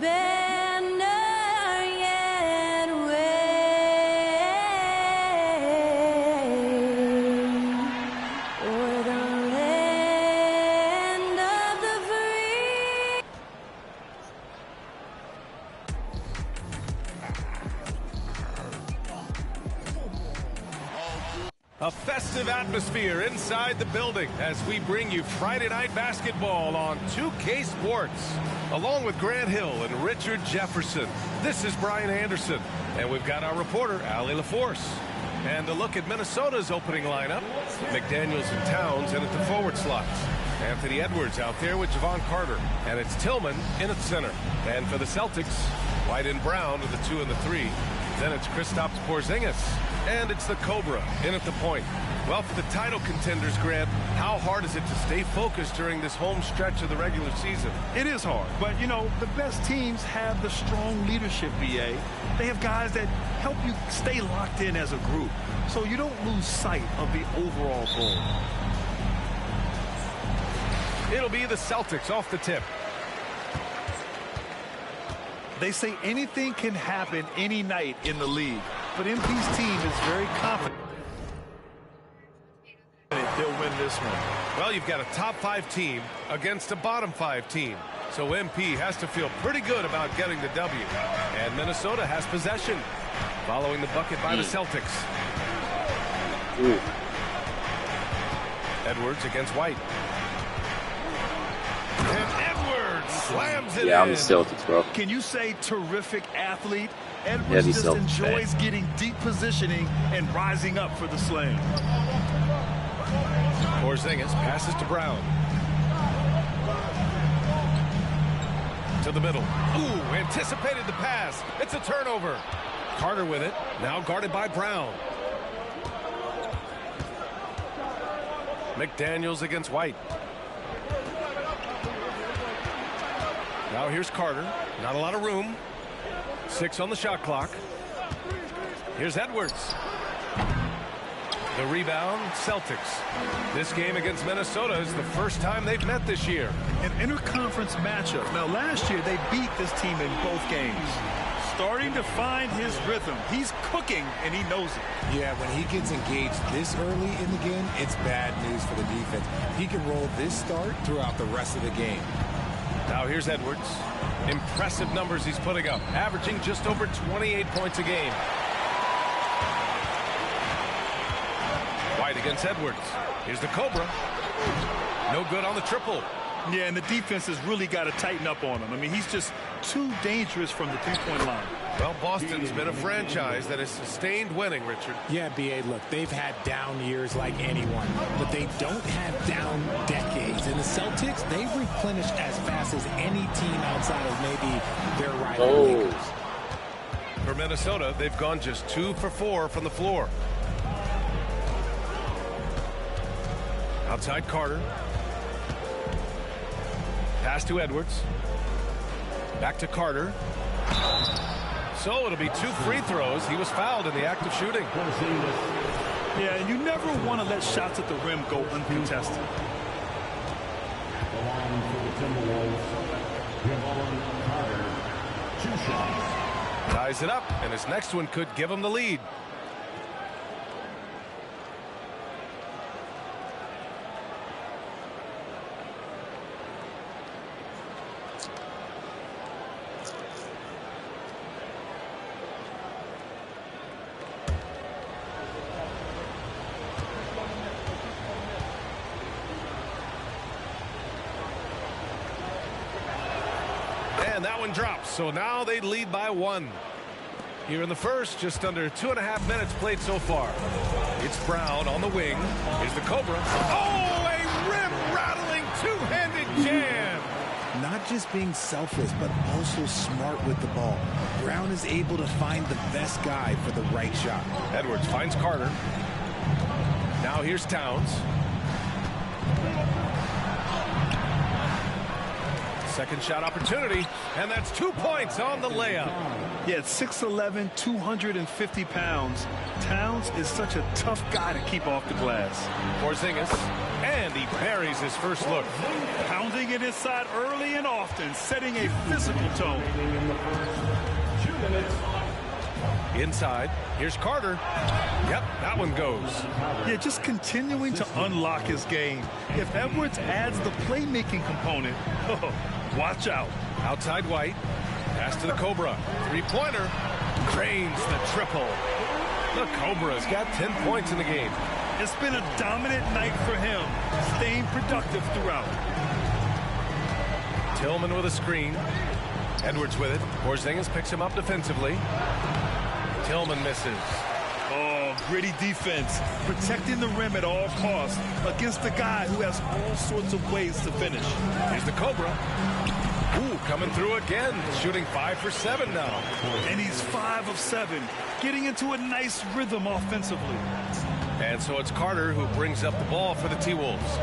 banner yet wave o'er the land of the free? A festive atmosphere inside the building as we bring you Friday Night Basketball on 2K Sports. Along with Grant Hill and Richard Jefferson, this is Brian Anderson. And we've got our reporter, Allie LaForce. And a look at Minnesota's opening lineup. McDaniels and Towns in at the forward slots. Anthony Edwards out there with Javon Carter. And it's Tillman in at center. And for the Celtics, White and Brown are the 2 and the 3. Then it's Kristaps Porzingis. And it's the Cobra in at the point. Well, for the title contenders, Grant, how hard is it to stay focused during this home stretch of the regular season? It is hard, but, you know, the best teams have the strong leadership, BA. They have guys that help you stay locked in as a group, so you don't lose sight of the overall goal. It'll be the Celtics off the tip. They say anything can happen any night in the league, but MP's team is very confident they'll win this one. Well, you've got a top 5 team against a bottom 5 team. So MP has to feel pretty good about getting the W. And Minnesota has possession following the bucket by the Celtics. Edwards against White. And Edwards slams it in. I'm the Celtics, bro. Can you say terrific athlete? Edwards just enjoys getting deep positioning and rising up for the slam. Porzingis passes to Brown. To the middle. Ooh, anticipated the pass. It's a turnover. Carter with it. Now guarded by Brown. McDaniels against White. Now here's Carter. Not a lot of room. 6 on the shot clock. Here's Edwards. The rebound, Celtics. This game against Minnesota is the first time they've met this year. An interconference matchup. Now, last year, they beat this team in both games. Starting to find his rhythm. He's cooking, and he knows it. Yeah, when he gets engaged this early in the game, it's bad news for the defense. He can roll this start throughout the rest of the game. Now here's Edwards. Impressive numbers he's putting up, averaging just over 28 points a game. White against Edwards. Here's the Cobra. No good on the triple. Yeah, and the defense has really got to tighten up on him. I mean, he's just too dangerous from the three-point line. Well, Boston's been a franchise that has sustained winning, Richard. Yeah, B.A., look, they've had down years like anyone, but they don't have down decades. And the Celtics, they've replenished as fast as any team outside of maybe their rival Lakers. For Minnesota, they've gone just 2 for 4 from the floor. Outside Carter. Pass to Edwards. Back to Carter. So it'll be 2 free throws. He was fouled in the act of shooting. Yeah, and you never want to let shots at the rim go uncontested. Ties it up, and his next one could give him the lead. And that one drops. So now they lead by 1. Here in the first, just under 2.5 minutes played so far. It's Brown on the wing. Here's the Cobra. Oh, a rim-rattling two-handed jam. Not just being selfless, but also smart with the ball. Brown is able to find the best guy for the right shot. Edwards finds Carter. Now here's Towns. Second shot opportunity, and that's 2 points on the layup. Yeah, at 6'11", 250 pounds, Towns is such a tough guy to keep off the glass. Porzingis, and he buries his first look. Pounding it inside early and often, setting a physical tone. Inside, here's Carter. Yep, that one goes. Yeah, just continuing to unlock his game. If Edwards adds the playmaking component, watch out. Outside White. Pass to the Cobra. Three-pointer. Drains the triple. The Cobra's got 10 points in the game. It's been a dominant night for him, staying productive throughout. Tillman with a screen. Edwards with it. Porzingis picks him up defensively. Tillman misses. Oh, gritty defense. Protecting the rim at all costs against a guy who has all sorts of ways to finish. Here's the Cobra. Ooh, coming through again. Shooting 5 for 7 now. And he's 5 of 7. Getting into a nice rhythm offensively. And so it's Carter who brings up the ball for the T-Wolves.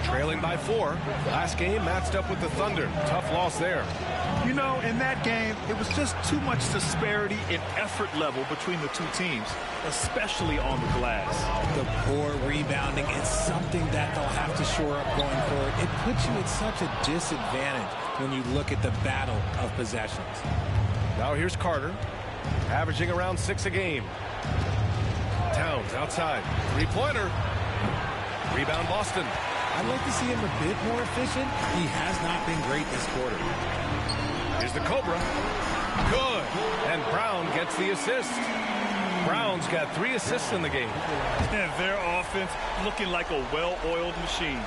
Trailing by 4. Last game matched up with the Thunder. Tough loss there. You know, in that game, it was just too much disparity in effort level between the two teams, especially on the glass. The poor rebounding is something that they'll have to shore up going forward. It puts you at such a disadvantage when you look at the battle of possessions. Now here's Carter, averaging around 6 a game. Towns outside. Three-pointer. Rebound Boston. I'd like to see him a bit more efficient. He has not been great this quarter. Here's the Cobra. Good. And Brown gets the assist. Brown's got 3 assists in the game. And their offense looking like a well-oiled machine.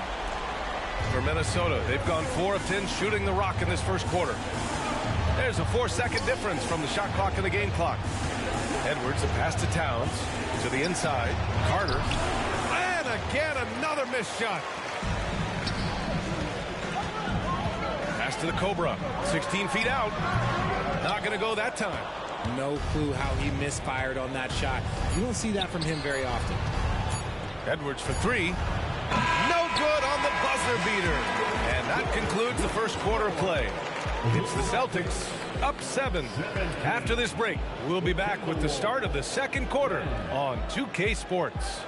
For Minnesota, they've gone 4 of 10 shooting the rock in this first quarter. There's a 4-second difference from the shot clock and the game clock. Edwards, a pass to Towns. To the inside. Carter. And again, another missed shot. Pass to the Cobra. 16 feet out. Not going to go that time. No clue how he misfired on that shot. You don't see that from him very often. Edwards for 3. No good on the buzzer beater. And that concludes the first quarter of play. It's the Celtics up 7. After this break, we'll be back with the start of the second quarter on 2K Sports.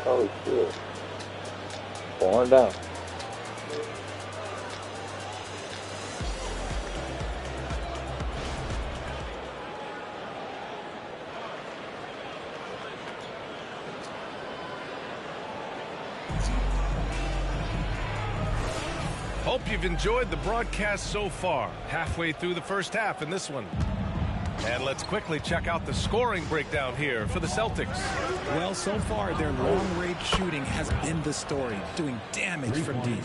Holy shit. Pouring down. Hope you've enjoyed the broadcast so far. Halfway through the first half in this one. And let's quickly check out the scoring breakdown here for the Celtics. Well, so far, their long-range shooting has been the story, doing damage from deep.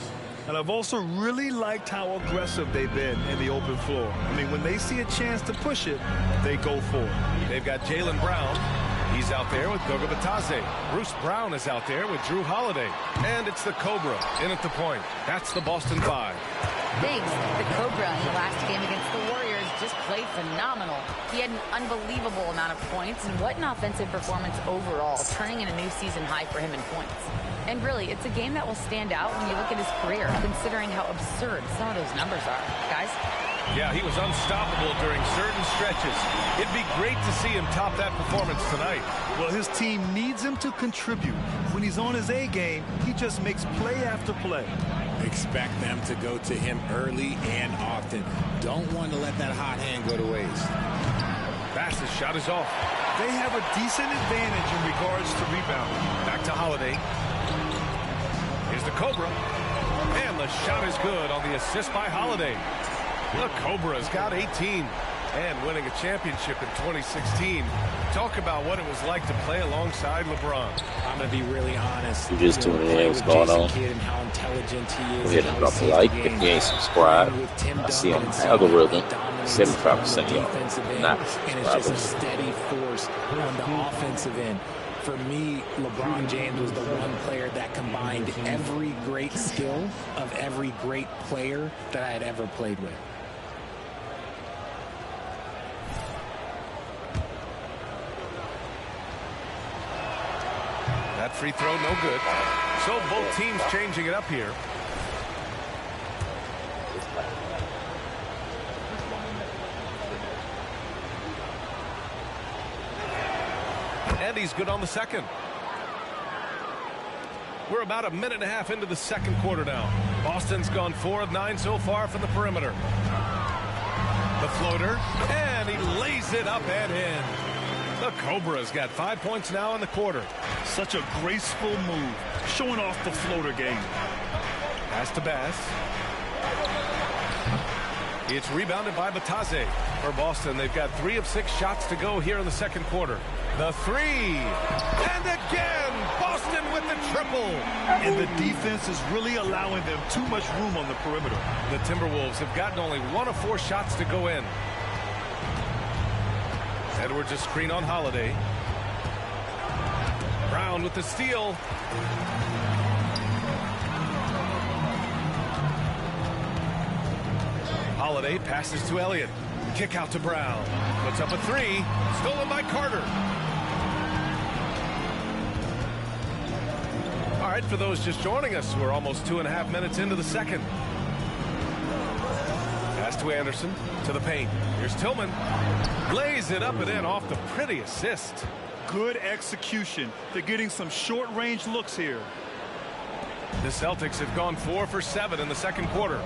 And I've also really liked how aggressive they've been in the open floor. I mean, when they see a chance to push it, they go for it. They've got Jaylen Brown. He's out there with Goga Bitadze. Bruce Brown is out there with Drew Holiday. And it's the Cobra in at the point. That's the Boston 5. Thanks. The Cobra in the last game against the Warriors just played phenomenal. He had an unbelievable amount of points, and what an offensive performance overall, turning in a new season high for him in points. And really, it's a game that will stand out when you look at his career, considering how absurd some of those numbers are. Guys? Yeah, he was unstoppable during certain stretches. It'd be great to see him top that performance tonight. Well, his team needs him to contribute. When he's on his A game, he just makes play after play. Expect them to go to him early and often. Don't want to let that hot hand go to waste. Bass's shot is off. They have a decent advantage in regards to rebounding. Back to Holiday. Here's the Cobra. And the shot is good on the assist by Holiday. The Cobras got 18 and winning a championship in 2016. Talk about what it was like to play alongside LeBron. I'm going to be really honest. You just tuning in, what's going on? And how intelligent he is. Go ahead and drop a like if you ain't subscribed. I see on my algorithm, 75% of y'all not And it's just a subscribers. steady force on the offensive end. For me, LeBron James was the one player that combined every great skill of every great player that I had ever played with. That free throw, no good. So both teams changing it up here. And he's good on the second. We're about a minute and a half into the second quarter now. Boston's gone 4 of 9 so far from the perimeter. The floater, and he lays it up and in. The Cobras got 5 points now in the quarter. Such a graceful move, showing off the floater game. Pass to Bass. It's rebounded by Batase. For Boston, they've got 3 of 6 shots to go here in the second quarter. The three. And again, Boston with the triple. And the defense is really allowing them too much room on the perimeter. The Timberwolves have gotten only 1 of 4 shots to go in. Edwards a screen on Holiday. Brown with the steal. Holiday passes to Elliott. Kick out to Brown. Puts up a 3. Stolen by Carter. All right, for those just joining us, we're almost 2.5 minutes into the second. Pass to Anderson, to the paint. Here's Tillman. Lays it up and in off the pretty assist. Good execution. They're getting some short-range looks here. The Celtics have gone 4 for 7 in the second quarter.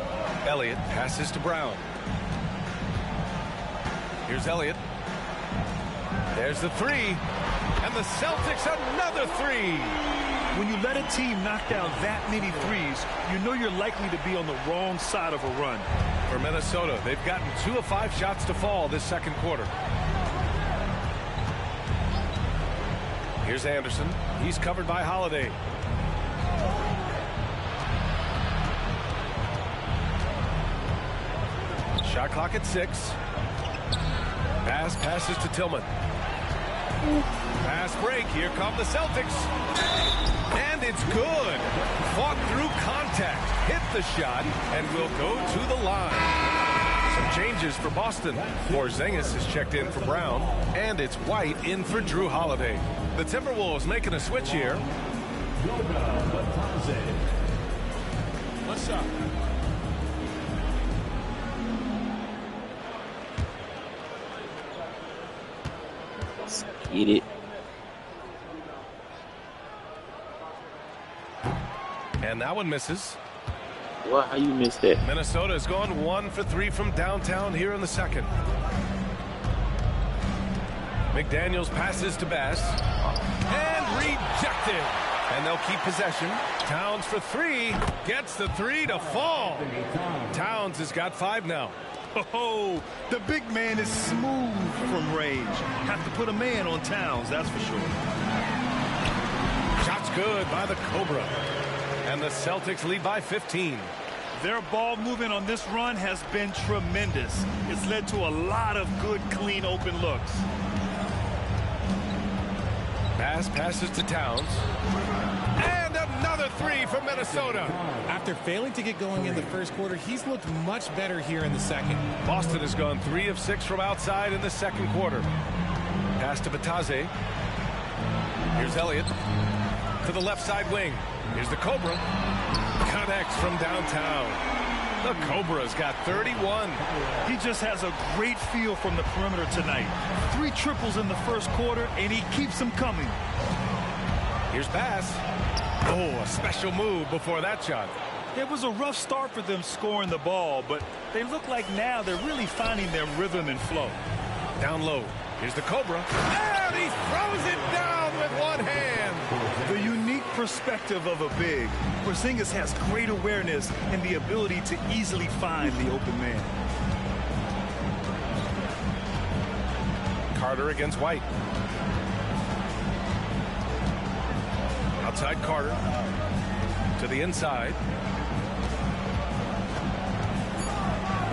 Elliott passes to Brown. Here's Elliott. There's the 3. And the Celtics another 3. When you let a team knock down that many threes, you know you're likely to be on the wrong side of a run. For Minnesota, they've gotten 2 of 5 shots to fall this second quarter. Here's Anderson. He's covered by Holiday. Shot clock at 6. Pass passes to Tillman. Pass break. Here come the Celtics. And it's good. Fought through contact. Hit the shot and will go to the line. Some changes for Boston. Porzingis is checked in for Brown. And it's White in for Drew Holiday. The Timberwolves making a switch here. What's up? Eat it. And that one misses. What? How you missed that? Minnesota has gone 1 for 3 from downtown here in the second. McDaniels passes to Bass. And rejected. And they'll keep possession. Towns for 3. Gets the 3 to fall. Towns has got 5 now. Oh, the big man is smooth from range. Have to put a man on Towns, that's for sure. Shots good by the Cobra. And the Celtics lead by 15. Their ball movement on this run has been tremendous. It's led to a lot of good, clean, open looks. Pass passes to Towns. And another 3 for Minnesota. After failing to get going in the first quarter, he's looked much better here in the second. Boston has gone 3 of 6 from outside in the second quarter. Pass to Batase. Here's Elliott. To the left side wing. Here's the Cobra. Connects from downtown. The Cobra's got 31. He just has a great feel from the perimeter tonight. 3 triples in the first quarter, and he keeps them coming. Here's Bass. Oh, a special move before that shot. It was a rough start for them scoring the ball, but they look like now they're really finding their rhythm and flow. Down low. Here's the Cobra. And he throws it down with one hand. The unique perspective of a big. Porzingis has great awareness and the ability to easily find the open man. Carter against White. Outside Carter. To the inside.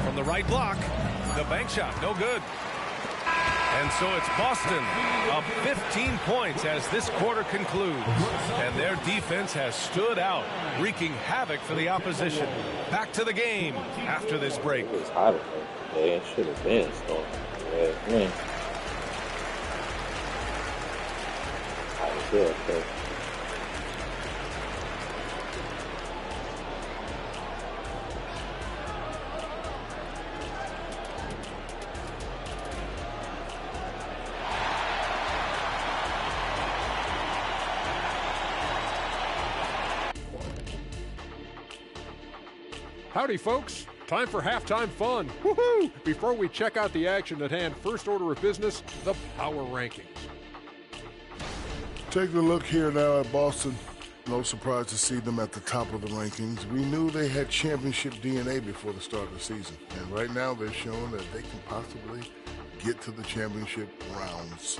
From the right block. The bank shot. No good. And so it's Boston up 15 points as this quarter concludes. And their defense has stood out, wreaking havoc for the opposition. Back to the game after this break. It was hotter. Yeah, it should have been. So, yeah, man. Okay. Howdy, folks. Time for halftime fun. Woohoo! Before we check out the action at hand, first order of business, the power rankings. Taking a look here now at Boston. No surprise to see them at the top of the rankings. We knew they had championship DNA before the start of the season. And right now they're showing that they can possibly get to the championship rounds.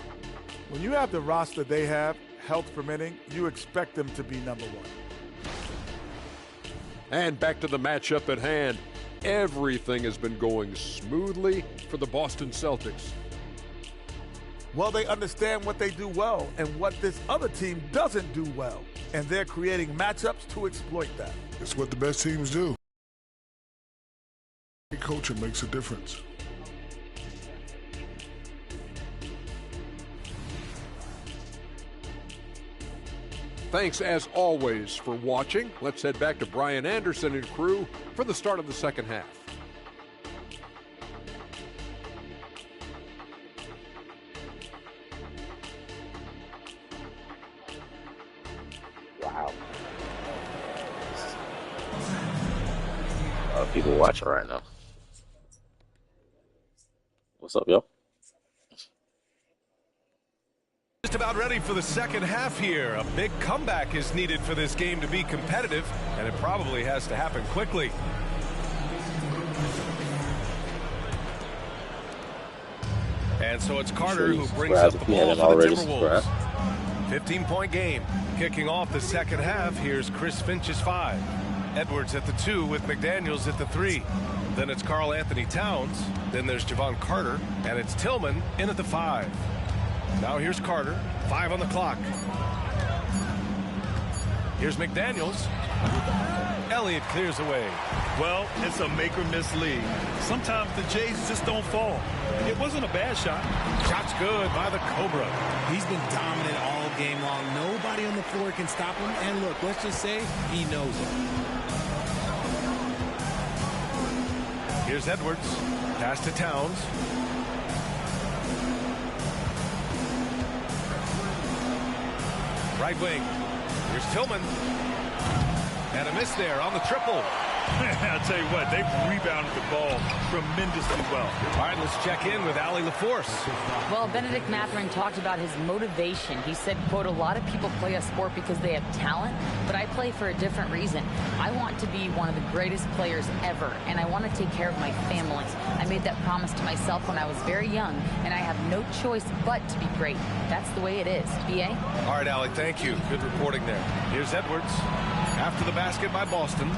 When you have the roster they have, health permitting, you expect them to be number one. And back to the matchup at hand. Everything has been going smoothly for the Boston Celtics. Well, they understand what they do well and what this other team doesn't do well. And they're creating matchups to exploit that. It's what the best teams do. Coaching makes a difference. Thanks, as always, for watching. Let's head back to Brian Anderson and crew for the start of the second half. Wow. A lot of people watching right now. What's up, yo? Just about ready for the second half here. A big comeback is needed for this game to be competitive, and it probably has to happen quickly. And so it's Carter who brings up the ball for the Timberwolves. 15-point game. Kicking off the second half, here's Chris Finch's 5. Edwards at the 2 with McDaniels at the 3. Then it's Karl Anthony Towns. Then there's Jevon Carter. And it's Tillman in at the 5. Now here's Carter. 5 on the clock. Here's McDaniels. Elliott clears away. Well, it's a make-or-miss league. Sometimes the Jays just don't fall. It wasn't a bad shot. Shot's good by the Cobra. He's been dominant all game long. Nobody on the floor can stop him. And look, let's just say he knows it. Here's Edwards. Pass to Towns. Right wing. Here's Tillman. And a miss there on the triple. I'll tell you what, they've rebounded the ball tremendously well. All right, let's check in with Allie LaForce. Well, Benedict Mathurin talked about his motivation. He said, quote, a lot of people play a sport because they have talent, but I play for a different reason. I want to be one of the greatest players ever, and I want to take care of my family. I made that promise to myself when I was very young, and I have no choice but to be great. That's the way it is. B.A.? All right, Allie, thank you. Good reporting there. Here's Edwards. After the basket by Boston.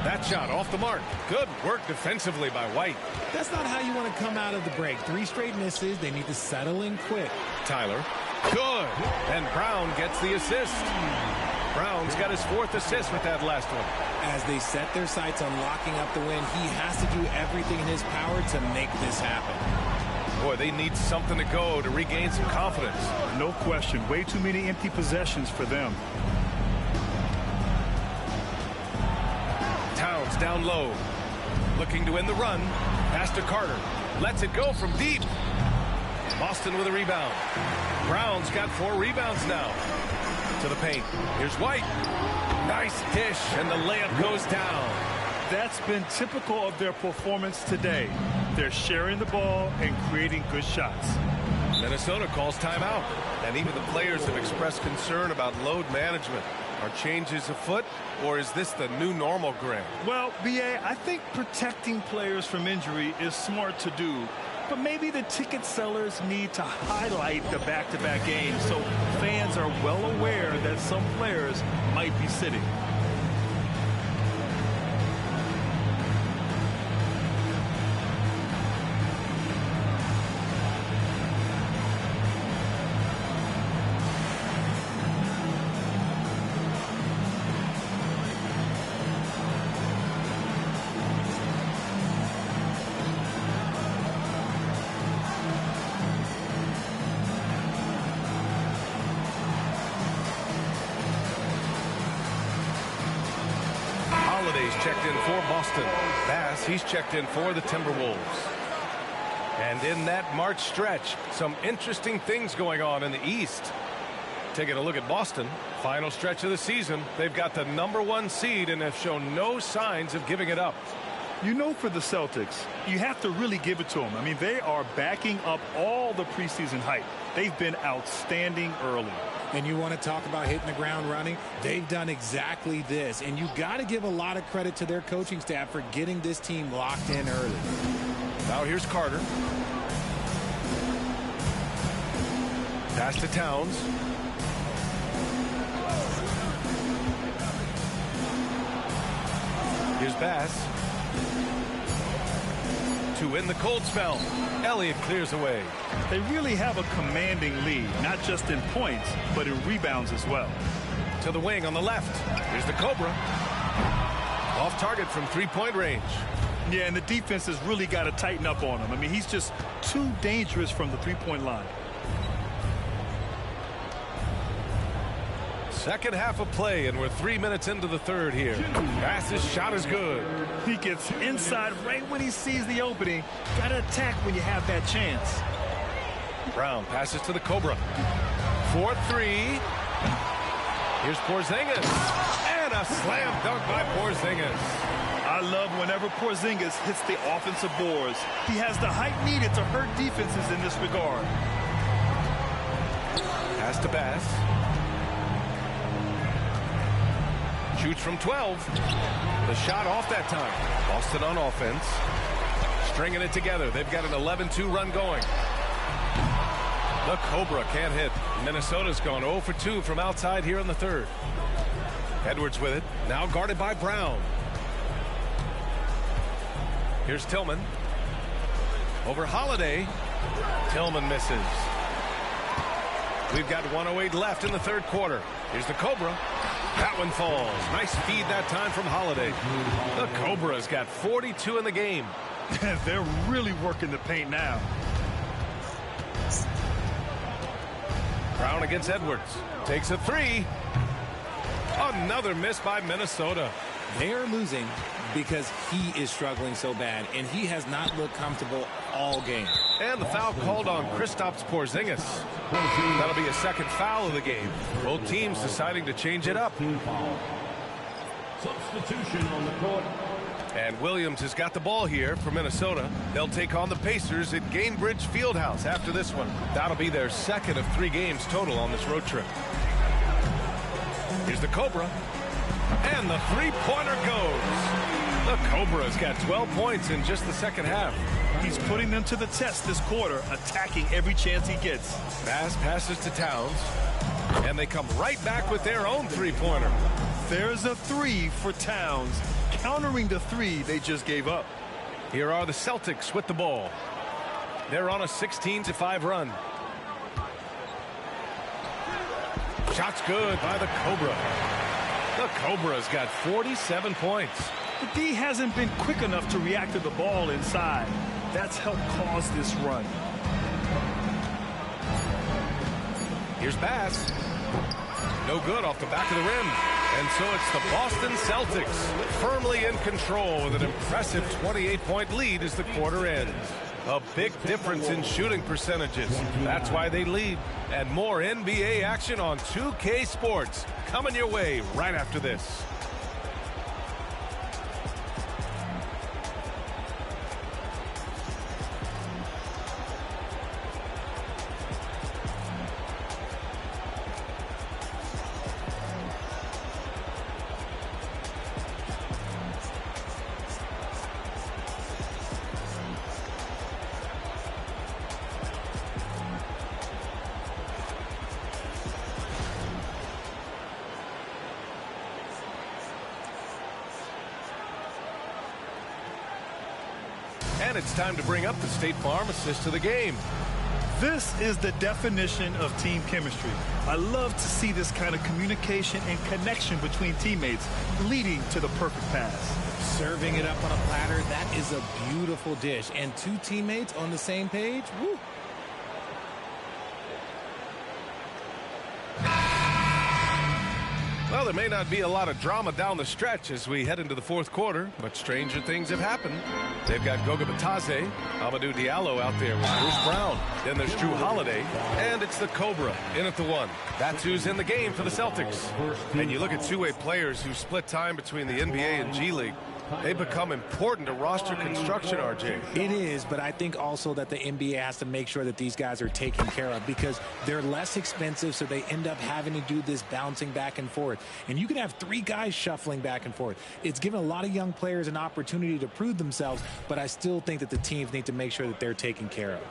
That shot off the mark. Good work defensively by White. That's not how you want to come out of the break. 3 straight misses. They need to settle in quick. Tyler. Good. And Brown gets the assist. Brown's got his 4th assist with that last one. As they set their sights on locking up the win, he has to do everything in his power to make this happen. Boy, they need something to go to regain some confidence. No question. Way too many empty possessions for them. Towns down low. Looking to win the run. Pass to Carter. Lets it go from deep. Boston with a rebound. Brown's got 4 rebounds now. To the paint. Here's White. Nice dish, and the layup goes down. That's been typical of their performance today. They're sharing the ball and creating good shots. Minnesota calls timeout. And even the players have expressed concern about load management. Are changes afoot, or is this the new normal, Greg? Well, B.A., I think protecting players from injury is smart to do. But maybe the ticket sellers need to highlight the back-to-back games so fans are well aware that some players might be sitting. Holiday's checked in for Boston. Bass, he's checked in for the Timberwolves. And in that March stretch, some interesting things going on in the East. Taking a look at Boston, final stretch of the season, they've got the #1 seed and have shown no signs of giving it up. You know, for the Celtics, you have to really give it to them. I mean, they are backing up all the preseason hype. They've been outstanding early. And you want to talk about hitting the ground running? They've done exactly this. And you got to give a lot of credit to their coaching staff for getting this team locked in early. Now here's Carter. Pass to Towns. Here's Bass. To win the cold spell. Elliott clears away. They really have a commanding lead, not just in points, but in rebounds as well. To the wing on the left. Here's the Cobra. Off target from three-point range. Yeah, and the defense has really got to tighten up on him. I mean, he's just too dangerous from the three-point line. Second half of play, and we're 3 minutes into the third here. Bass's shot is good. He gets inside right when he sees the opening. Got to attack when you have that chance. Brown passes to the Cobra. 4-3. Here's Porzingis. And a slam dunk by Porzingis. I love whenever Porzingis hits the offensive boards. He has the height needed to hurt defenses in this regard. Pass to Bass. Shoots from 12. The shot off that time. Boston on offense. Stringing it together. They've got an 11-2 run going. The Cobra can't hit. Minnesota's gone 0 for 2 from outside here in the third. Edwards with it. Now guarded by Brown. Here's Tillman. Over Holiday. Tillman misses. We've got 1:08 left in the third quarter. Here's the Cobra. That one falls. Nice feed that time from Holiday. The Cobra's got 42 in the game. They're really working the paint now. Brown against Edwards. Takes a three. Another miss by Minnesota. They are losing because he is struggling so bad, and he has not looked comfortable all game. And the foul called on Kristaps Porzingis. That'll be a second foul of the game. Both teams deciding to change it up. Substitution on the court. And Williams has got the ball here for Minnesota. They'll take on the Pacers at Gainbridge Fieldhouse after this one. That'll be their second of 3 games total on this road trip. Here's the Cobra. And the three-pointer goes. The Cobra's got 12 points in just the second half. He's putting them to the test this quarter, attacking every chance he gets. Bass passes to Towns. And they come right back with their own three-pointer. There's a three for Towns, countering the three they just gave up. Here are the Celtics with the ball. They're on a 16-5 run. Shot's good by the Cobra. The Cobra's got 47 points. The D hasn't been quick enough to react to the ball inside. That's helped cause this run. Here's Bass. No good off the back of the rim. And so it's the Boston Celtics firmly in control with an impressive 28-point lead as the quarter ends. A big difference in shooting percentages. That's why they lead. And more NBA action on 2K Sports coming your way right after this. And it's time to bring up the State Farm assist to the game. This is the definition of team chemistry. I love to see this kind of communication and connection between teammates leading to the perfect pass. Serving it up on a platter, that is a beautiful dish. And two teammates on the same page, woo. Well, there may not be a lot of drama down the stretch as we head into the fourth quarter, but stranger things have happened. They've got Goga Batadze, Amadou Diallo out there with Bruce Brown. Then there's Drew Holiday, and it's the Cobra in at the one. That's who's in the game for the Celtics. And you look at two-way players who split time between the NBA and G League. They become important to roster construction, RJ. It is, but I think also that the NBA has to make sure that these guys are taken care of because they're less expensive, so they end up having to do this bouncing back and forth. And you can have three guys shuffling back and forth. It's given a lot of young players an opportunity to prove themselves, but I still think that the teams need to make sure that they're taken care of.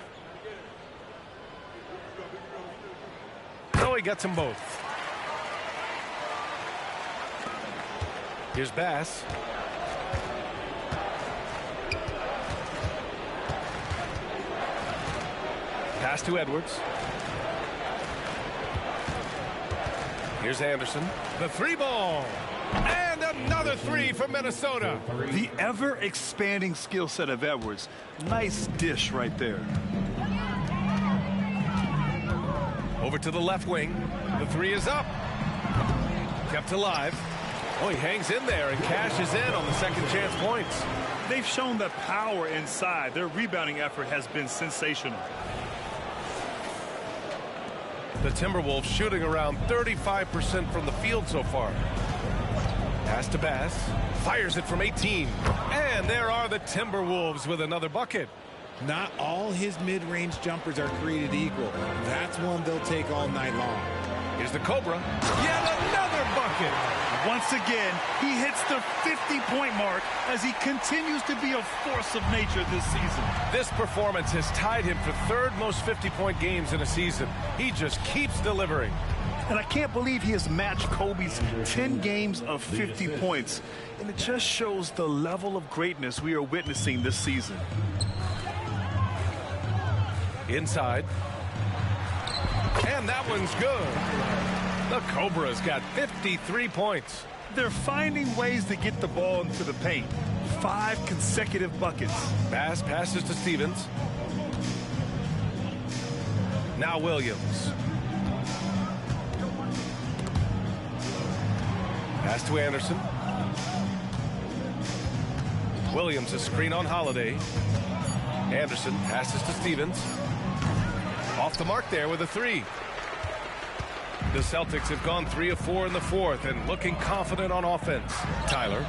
So he gets them both. Here's Bass. Pass to Edwards. Here's Anderson. The three ball. And another three from Minnesota. The ever-expanding skill set of Edwards. Nice dish right there. Over to the left wing. The three is up. Kept alive. Oh, he hangs in there and cashes in on the second chance points. They've shown the power inside. Their rebounding effort has been sensational. The Timberwolves shooting around 35% from the field so far. Pass to Bass. Fires it from 18. And there are the Timberwolves with another bucket. Not all his mid-range jumpers are created equal. That's one they'll take all night long. Here's the Cobra. Yet another bucket. Once again, he hits the 50-point mark as he continues to be a force of nature this season. This performance has tied him for third most 50-point games in a season. He just keeps delivering. And I can't believe he has matched Kobe's 10 games of 50 points. And it just shows the level of greatness we are witnessing this season. Inside. And that one's good. The Cobra's got 53 points. They're finding ways to get the ball into the paint. 5 consecutive buckets. Bass passes to Stevens. Now Williams. Pass to Anderson. Williams a screen on Holiday. Anderson passes to Stevens. Off the mark there with a three. The Celtics have gone 3 of 4 in the fourth and looking confident on offense. Tyler.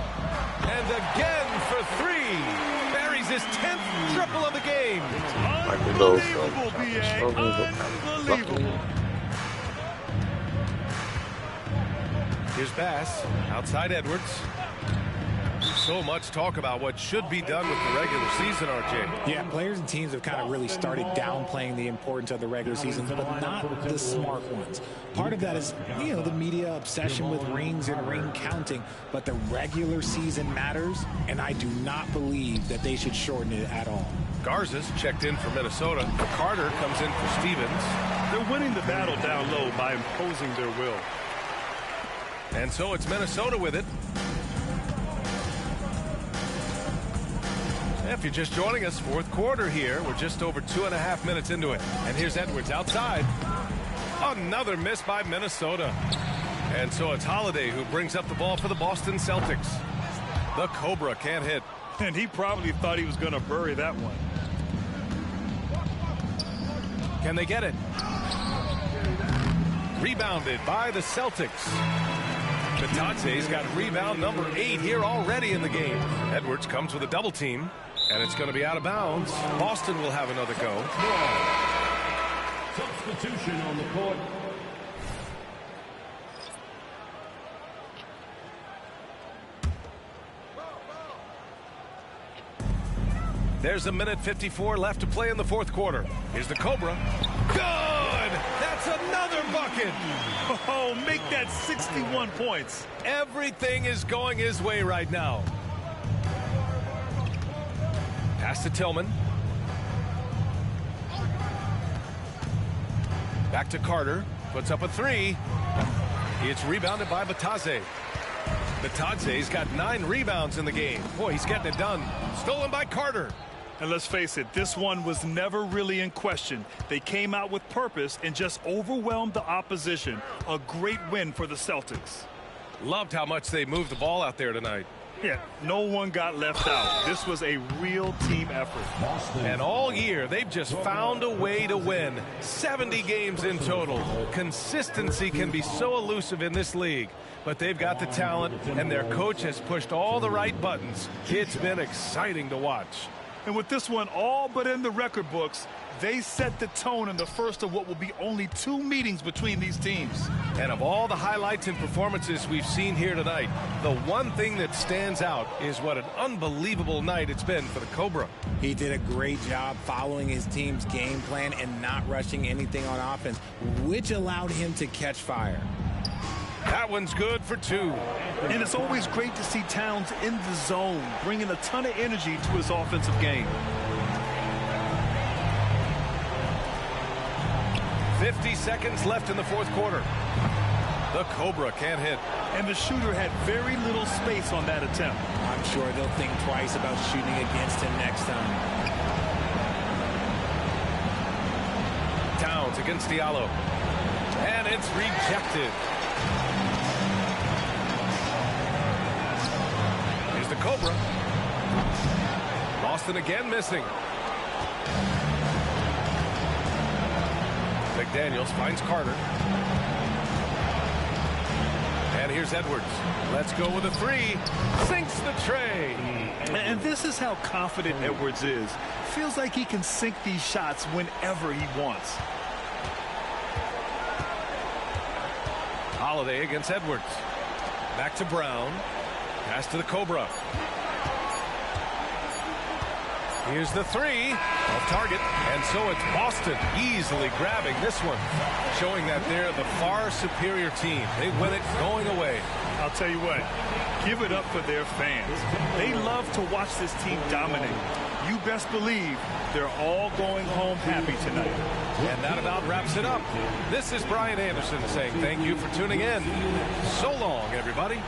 And again for three. Buries his 10th triple of the game. Unbelievable, B.A. Unbelievable. Here's Bass. Outside Edwards. So much talk about what should be done with the regular season, RJ. Yeah, players and teams have kind of really started downplaying the importance of the regular season, but not the smart ones. Part of that is, you know, the media obsession with rings and ring counting, but the regular season matters, and I do not believe that they should shorten it at all. Garza's checked in for Minnesota. Carter comes in for Stevens. They're winning the battle down low by imposing their will. And so it's Minnesota with it. If you're just joining us, fourth quarter here. We're just over 2.5 minutes into it. And here's Edwards outside. Another miss by Minnesota. And so it's Holiday who brings up the ball for the Boston Celtics. The Cobra can't hit. And he probably thought he was going to bury that one. Can they get it? Rebounded by the Celtics. Batadze's got rebound number 8 here already in the game. Edwards comes with a double team. And it's going to be out of bounds. Boston will have another go. Substitution on the court. There's a minute 54 left to play in the fourth quarter. Here's the Cobra. Good! That's another bucket! Oh, make that 61 points. Everything is going his way right now. Pass to Tillman. Back to Carter. Puts up a three. It's rebounded by Batadze. Batadze's got 9 rebounds in the game. Boy, he's getting it done. Stolen by Carter. And let's face it, this one was never really in question. They came out with purpose and just overwhelmed the opposition. A great win for the Celtics. Loved how much they moved the ball out there tonight. Yeah, no one got left out. This was a real team effort. And all year, they've just found a way to win. 70 games in total. Consistency can be so elusive in this league. But they've got the talent, and their coach has pushed all the right buttons. It's been exciting to watch. And with this one all but in the record books, they set the tone in the first of what will be only 2 meetings between these teams. And of all the highlights and performances we've seen here tonight, the one thing that stands out is what an unbelievable night it's been for the Cobra. He did a great job following his team's game plan and not rushing anything on offense, which allowed him to catch fire. That one's good for 2. And it's always great to see Towns in the zone, bringing a ton of energy to his offensive game. 50 seconds left in the fourth quarter. The Cobra can't hit. And the shooter had very little space on that attempt. I'm sure they'll think twice about shooting against him next time. Towns against Diallo. And it's rejected. Here's the Cobra. Boston again missing. McDaniels finds Carter. And here's Edwards. Let's go with a 3. Sinks the tray. And this is how confident Edwards is. Feels like he can sink these shots whenever he wants. Holiday against Edwards. Back to Brown. Pass to the Cobra. Here's the 3. Off target. And so it's Boston easily grabbing this one, showing that they're the far superior team. They win it going away. I'll tell you what, give it up for their fans. They love to watch this team dominate. You best believe they're all going home happy tonight. And that about wraps it up. This is Brian Anderson saying thank you for tuning in. So long, everybody.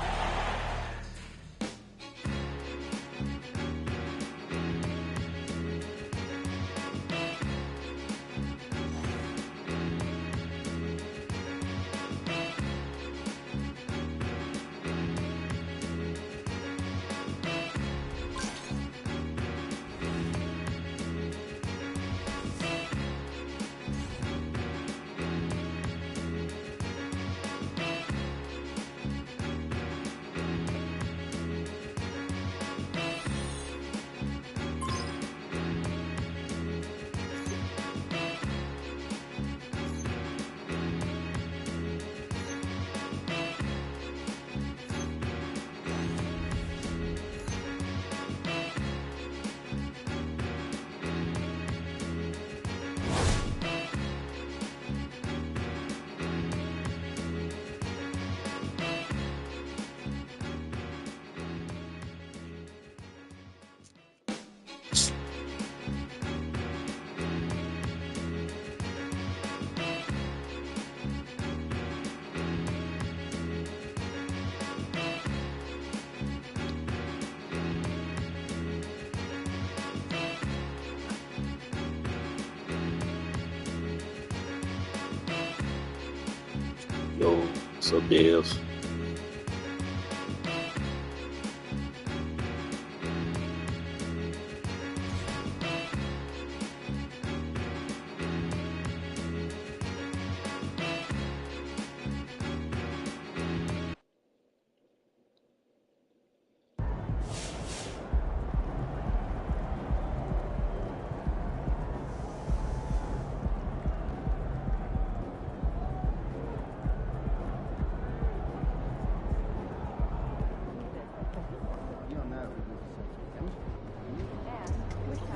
Yo, what's up, Dave?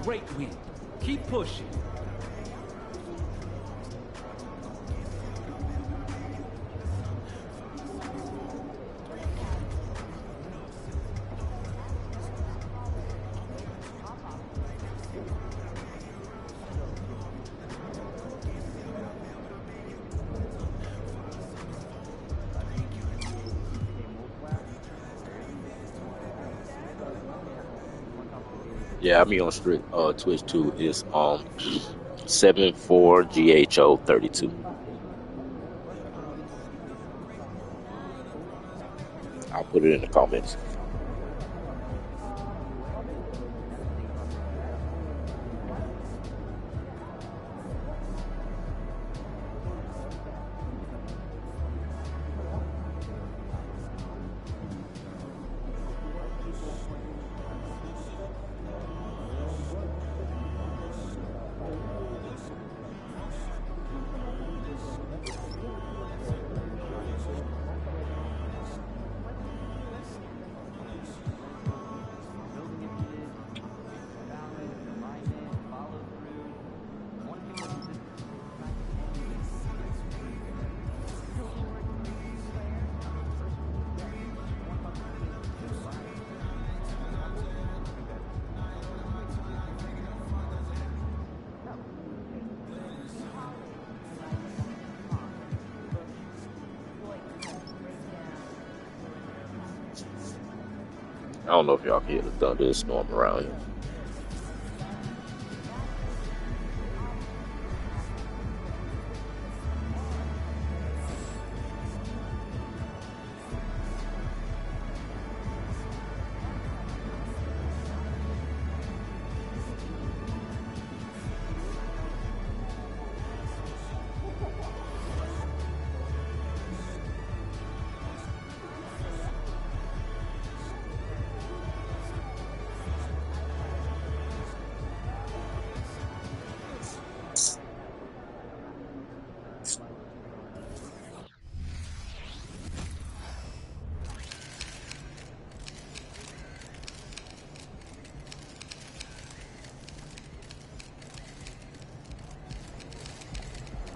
Great win. Keep pushing. Yeah, I mean on strict Twitch too. Is 74GHO32. I'll put it in the comments. I don't know if y'all can hear the thunder storm around here.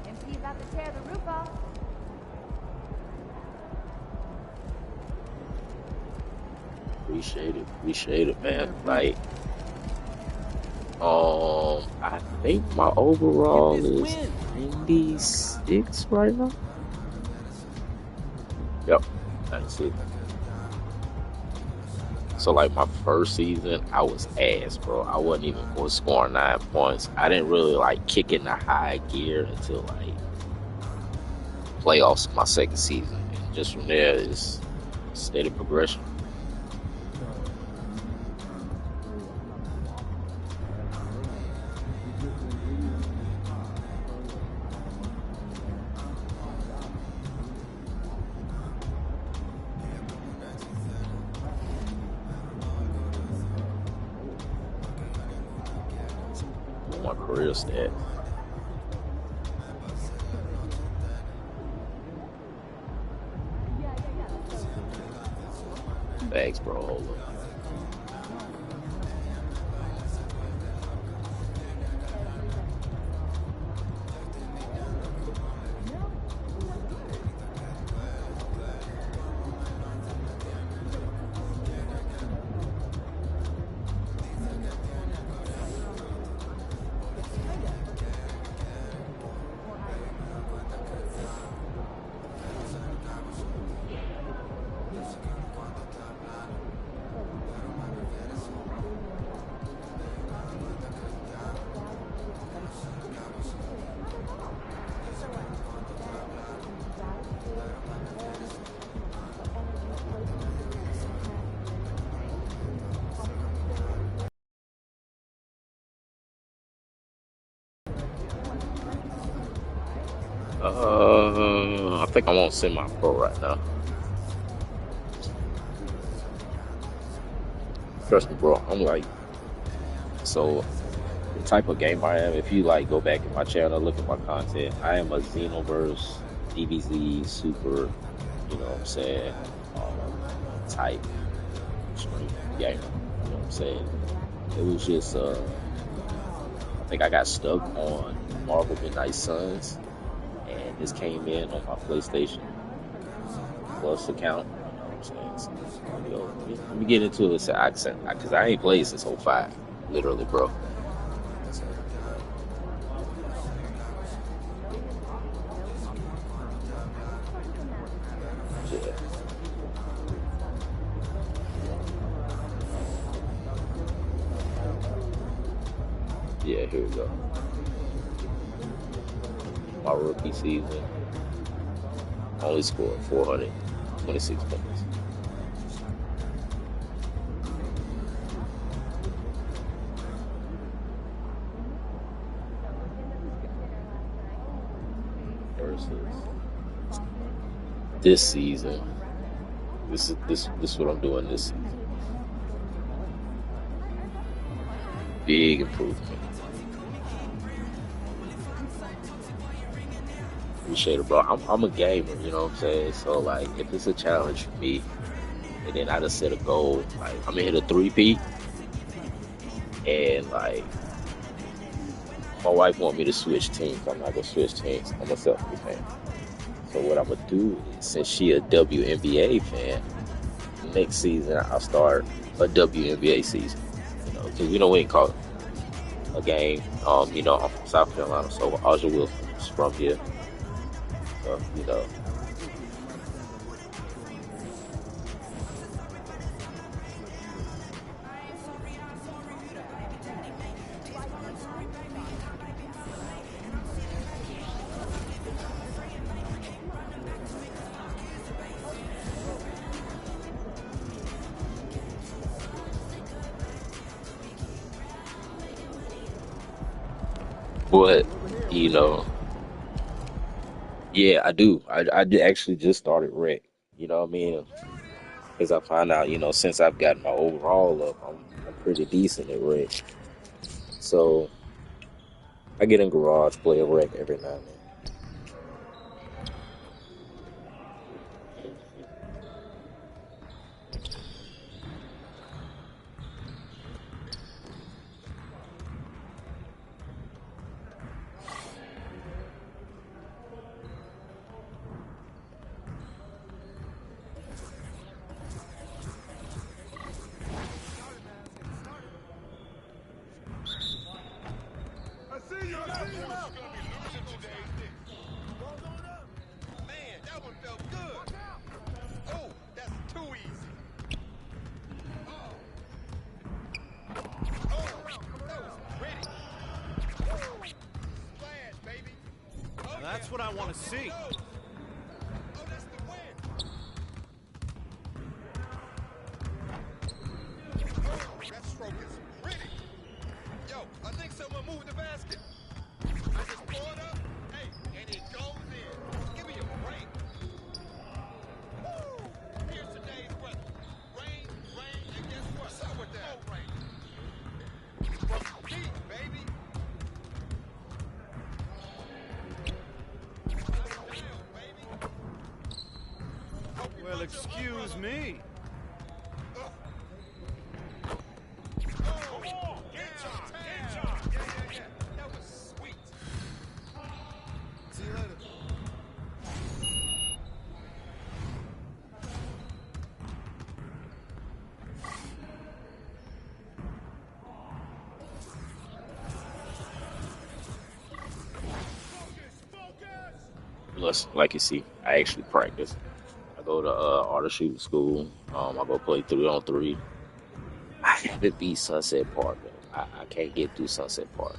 MP's about to tear the roof off. Appreciate it, man. Like, I think my overall is 96 right now. Yep, that's it. So like my first season, I was ass, bro. I wasn't even going to score 9 points. I didn't really like kick in the high gear until like playoffs my second season. And just from there is steady progression. My career stat. Thanks, bro. Hold up. I think I'm on semi-pro right now. Trust me, bro. I'm like, so the type of game I am, if you like go back in my channel, look at my content, I am a Xenoverse, DBZ, super, you know what I'm saying, type stream gamer, you know what I'm saying. It was just, I think I got stuck on Marvel Midnight Suns, and this came in on my PlayStation Plus account. You know what I'm saying? So, you know, let me get into it because I ain't played since 05, literally, bro. So, yeah. Yeah, here we go. My rookie season. Only scored 426 points. Versus this season. This is what I'm doing this season. Big improvement. Appreciate it, bro. I'm a gamer, you know what I'm saying? So like, if it's a challenge for me, and then I just set a goal, like I'm gonna hit a 3-peat, and like my wife want me to switch teams. I'm not gonna switch teams. I'm a Celtics fan. So what I'm gonna do is, since she a WNBA fan, next season I'll start a WNBA season. You know, because we ain't call it a game. You know, I'm from South Carolina, so Aja Wilson's from here. So, you know. But, you know, yeah, I do. I actually just started rec. You know what I mean? Because I find out, you know, since I've gotten my overall up, I'm pretty decent at rec. So I get in garage, play a rec every now and then. That's what I want to see. That stroke is pretty. Yo, I think someone moved the basket. I just pull it up, hey, and it goes in. Give me a break. Woo! Here's today's weather. Rain, and guess what? What's up with that? No rain. Heat, baby. Well, excuse me. Like you see, I actually practice. I go to auto shooting school. I go play 3-on-3. I haven't beat Sunset Park, man. I can't get through Sunset Park.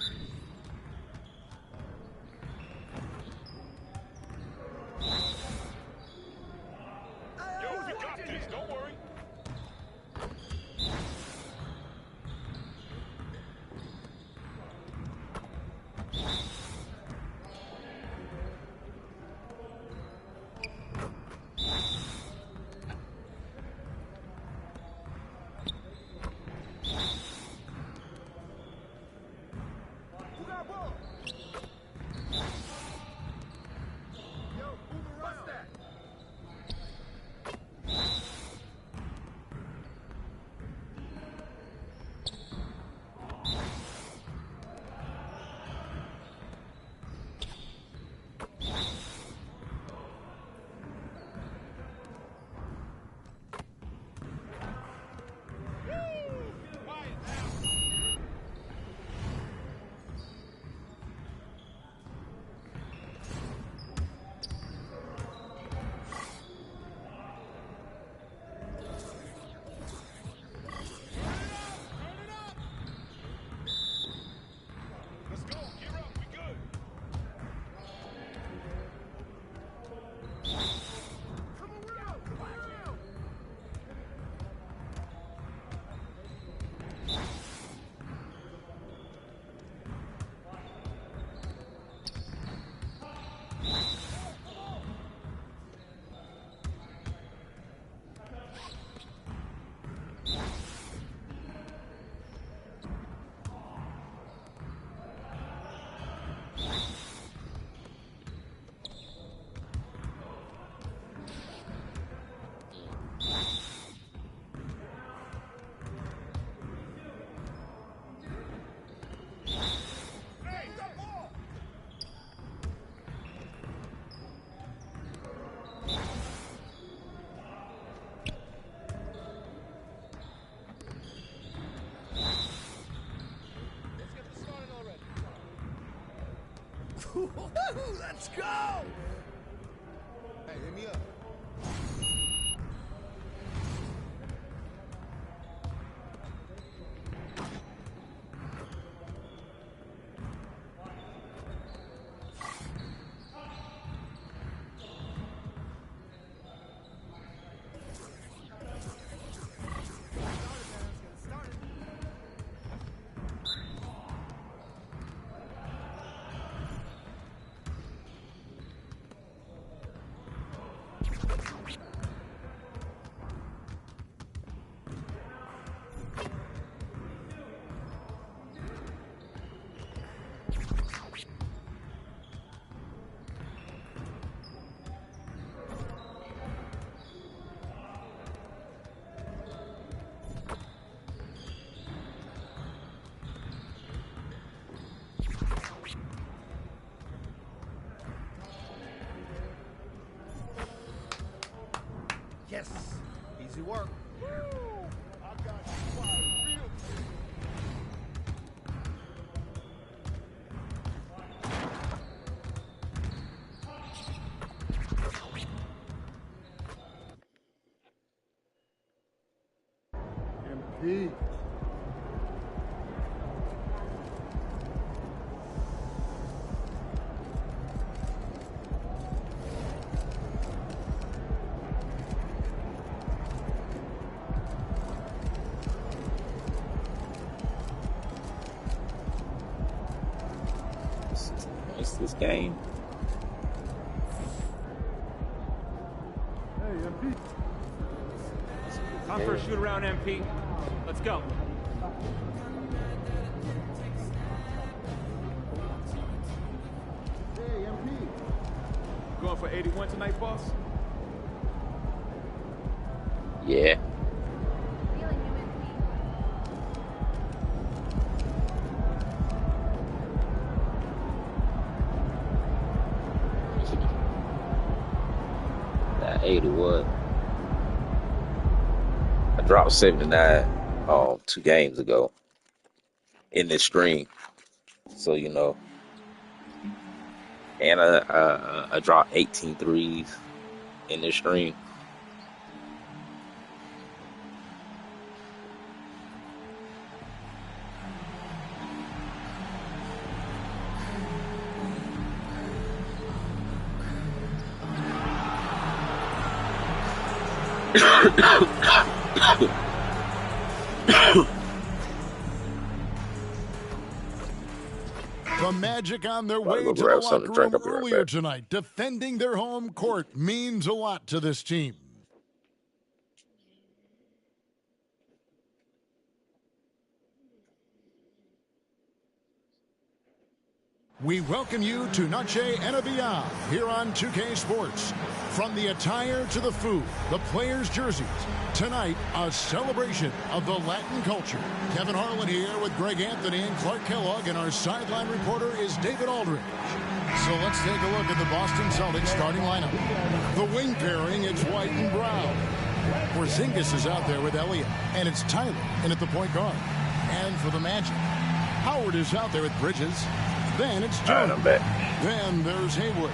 Let's go! Hey, hit me up. Yes. Easy work. I got you real. MP. It's this game. Hey, MP. Time for a shoot around, MP. Let's go. Hey, MP. Going for 81 tonight, boss? Yeah. That 80 what? I dropped 79 2 games ago in this stream. So you know. And I dropped 18 threes in this stream. The Magic on their Gotta way go to the grab something locker to drink. room I'll be right earlier back. tonight. Defending their home court means a lot to this team. We welcome you to Noche and Beyond here on 2K Sports. From the attire to the food, the players' jerseys, tonight a celebration of the Latin culture. Kevin Harlan here with Greg Anthony and Clark Kellogg, and our sideline reporter is David Aldridge. So let's take a look at the Boston Celtics starting lineup. The wing pairing, it's white and brown. Porzingis is out there with Elliott, and it's Tyler in at the point guard. And for the Magic, Howard is out there with Bridges. Then it's Jones. I'm back. Then there's Haywood.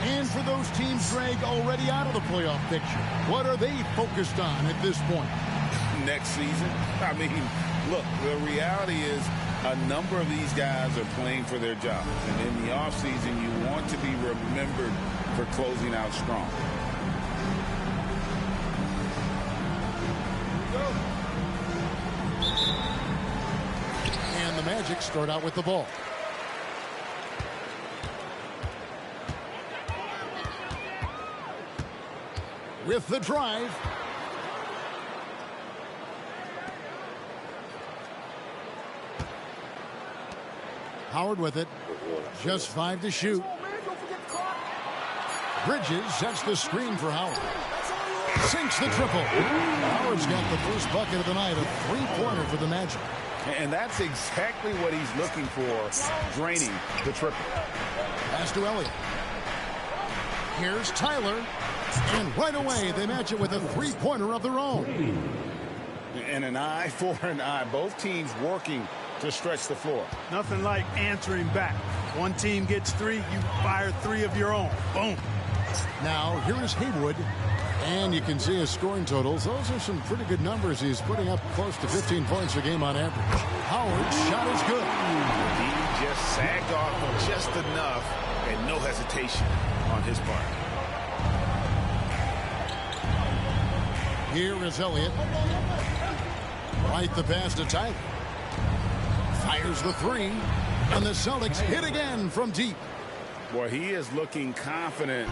And for those teams, Greg, already out of the playoff picture, what are they focused on at this point? Next season? I mean, look, the reality is a number of these guys are playing for their jobs. And in the offseason, you want to be remembered for closing out strong. And the Magic start out with the ball. With the drive. Howard with it. Just 5 to shoot. Bridges sets the screen for Howard. Sinks the triple. Howard's got the first bucket of the night, a three-pointer for the Magic. And that's exactly what he's looking for, draining the triple. Pass to Elliott. Here's Tyler. And right away, they match it with a three-pointer of their own. And an eye for an eye. Both teams working to stretch the floor. Nothing like answering back. One team gets 3, you fire 3 of your own. Boom. Now, here is Haywood. And you can see his scoring totals. Those are some pretty good numbers. He's putting up close to 15 points a game on average. Howard's shot is good. He just sagged off just enough and no hesitation on his part. Here is Elliott. Right the pass to Tyler. Fires the 3. And the Celtics hit again from deep. Boy, he is looking confident.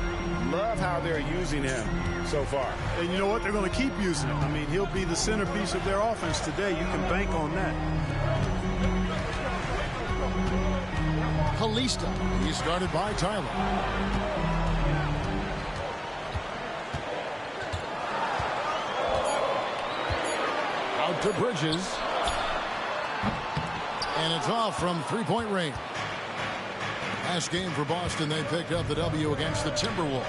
Love how they're using him so far. And you know what? They're going to keep using him. I mean, he'll be the centerpiece of their offense today. You can bank on that. Kalista. He's started by Tyler. Out to Bridges. And it's off from three-point range. Last game for Boston, they picked up the W against the Timberwolves.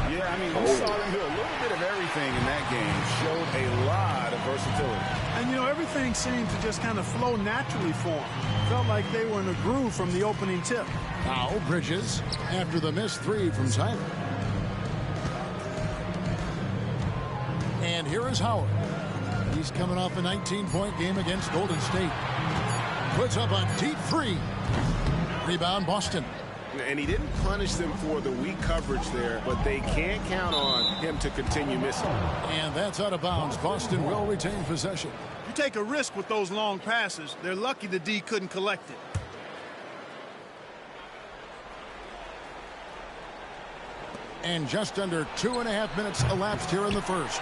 Yeah, I mean, we saw them do a little bit of everything in that game. Showed a lot of versatility. And, you know, everything seemed to just kind of flow naturally for them. Felt like they were in a groove from the opening tip. Now Bridges after the missed 3 from Tyler. And here is Howard. He's coming off a 19-point game against Golden State. Puts up a deep 3. Rebound Boston. And he didn't punish them for the weak coverage there, but they can't count on him to continue missing. And that's out of bounds. Boston will retain possession. You take a risk with those long passes. They're lucky the D couldn't collect it. And just under 2.5 minutes elapsed here in the first.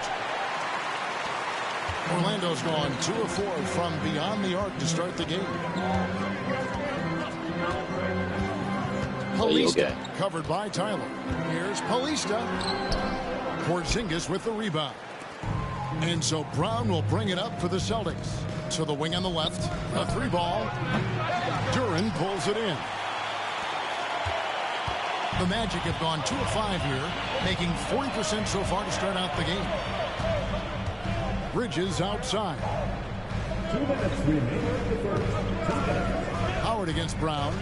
Orlando's gone 2 of 4 from beyond the arc to start the game. Palista covered by Tyler. Here's Palista. Porzingis with the rebound. And so Brown will bring it up for the Celtics. To the wing on the left. A 3-ball. Duren pulls it in. The Magic have gone 2 of 5 here, making 40% so far to start out the game. Bridges outside. 2 minutes remaining in the first. Howard against Brown.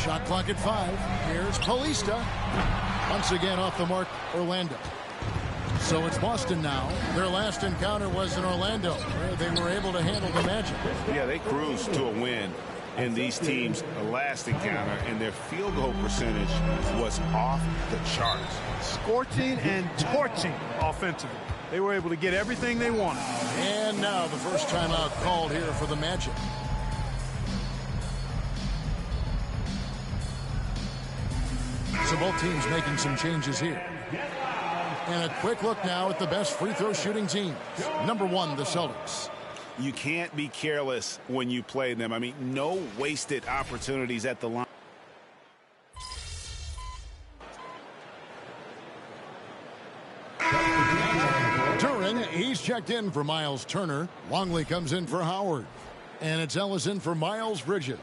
Shot clock at 5. Here's Palista. Once again off the mark, Orlando. So it's Boston now. Their last encounter was in Orlando, where they were able to handle the Magic. Yeah, they cruised to a win in these teams' last encounter, and their field goal percentage was off the charts. Scorching and torching offensively. They were able to get everything they wanted. And now the first timeout called here for the Magic. So both teams making some changes here. And a quick look now at the best free throw shooting teams. Number 1, the Celtics. You can't be careless when you play them. I mean, no wasted opportunities at the line. Duren, he's checked in for Miles Turner. Longley comes in for Howard. And it's Ellison for Miles Bridges.